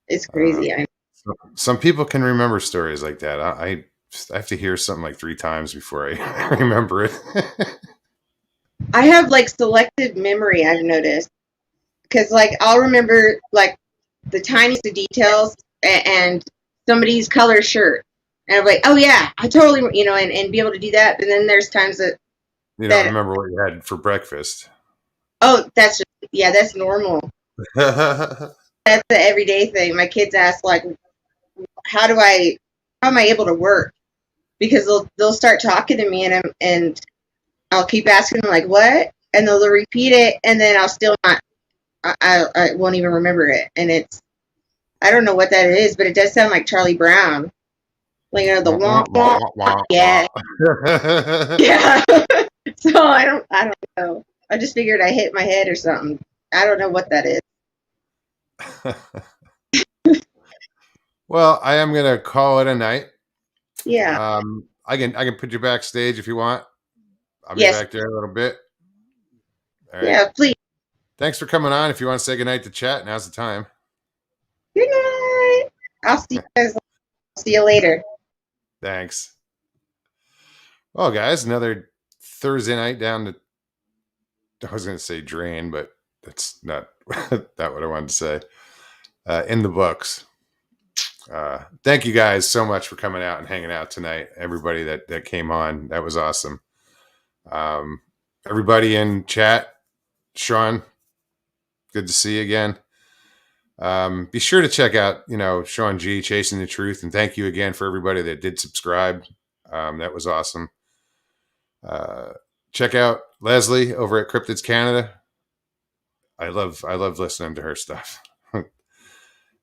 It's crazy. Some people can remember stories like that. I have to hear something like 3 times before I remember it. I have like selective memory, I've noticed, because like I'll remember like the tiniest of details and somebody's color shirt, and I'm like, oh yeah, I totally, and be able to do that. But then there's times that You don't remember what you had for breakfast. oh, that's normal. That's the everyday thing. My kids ask like, how am I able to work? Because they'll start talking to me, and I'll keep asking them like, what? And they'll repeat it, and then I'll still not, I won't even remember it. And I don't know what that is, but it does sound like Charlie Brown. Like, the womp womp. Yeah. Yeah. So I don't know. I just figured I hit my head or something. I don't know what that is. Well, I am gonna call it a night. Yeah. I can put you backstage if you want. I'll be Yes. back there a little bit. All right. Yeah, please. Thanks for coming on. If you want to say goodnight to chat, now's the time. Good night. I'll see you guys. See you later. Thanks. Well, guys, another Thursday night down to, I was going to say drain, but that's not that what I wanted to say. In the books. Thank you guys so much for coming out and hanging out tonight. Everybody that came on, that was awesome. Everybody in chat, Sean, good to see you again. Be sure to check out, Sean G, Chasing the Truth, and thank you again for everybody that did subscribe. That was awesome. Check out Leslie over at Cryptids Canada. I love listening to her stuff.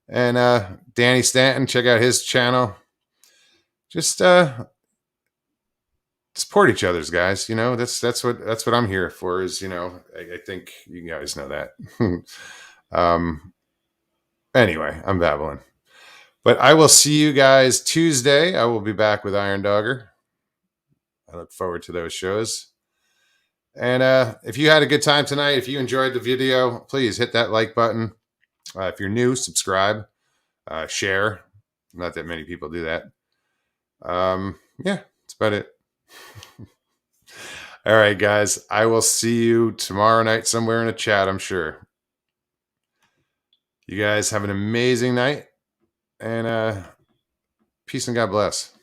And Danny Stanton, check out his channel. Just support each other's, guys. That's what I'm here for. Is I think you guys know that. Anyway, I'm babbling. But I will see you guys Tuesday. I will be back with Iron Dogger. I look forward to those shows. And if you had a good time tonight, if you enjoyed the video, please hit that like button. If you're new, subscribe, share. Not that many people do that. Yeah, that's about it. All right, guys. I will see you tomorrow night somewhere in a chat, I'm sure. You guys have an amazing night. And peace and God bless.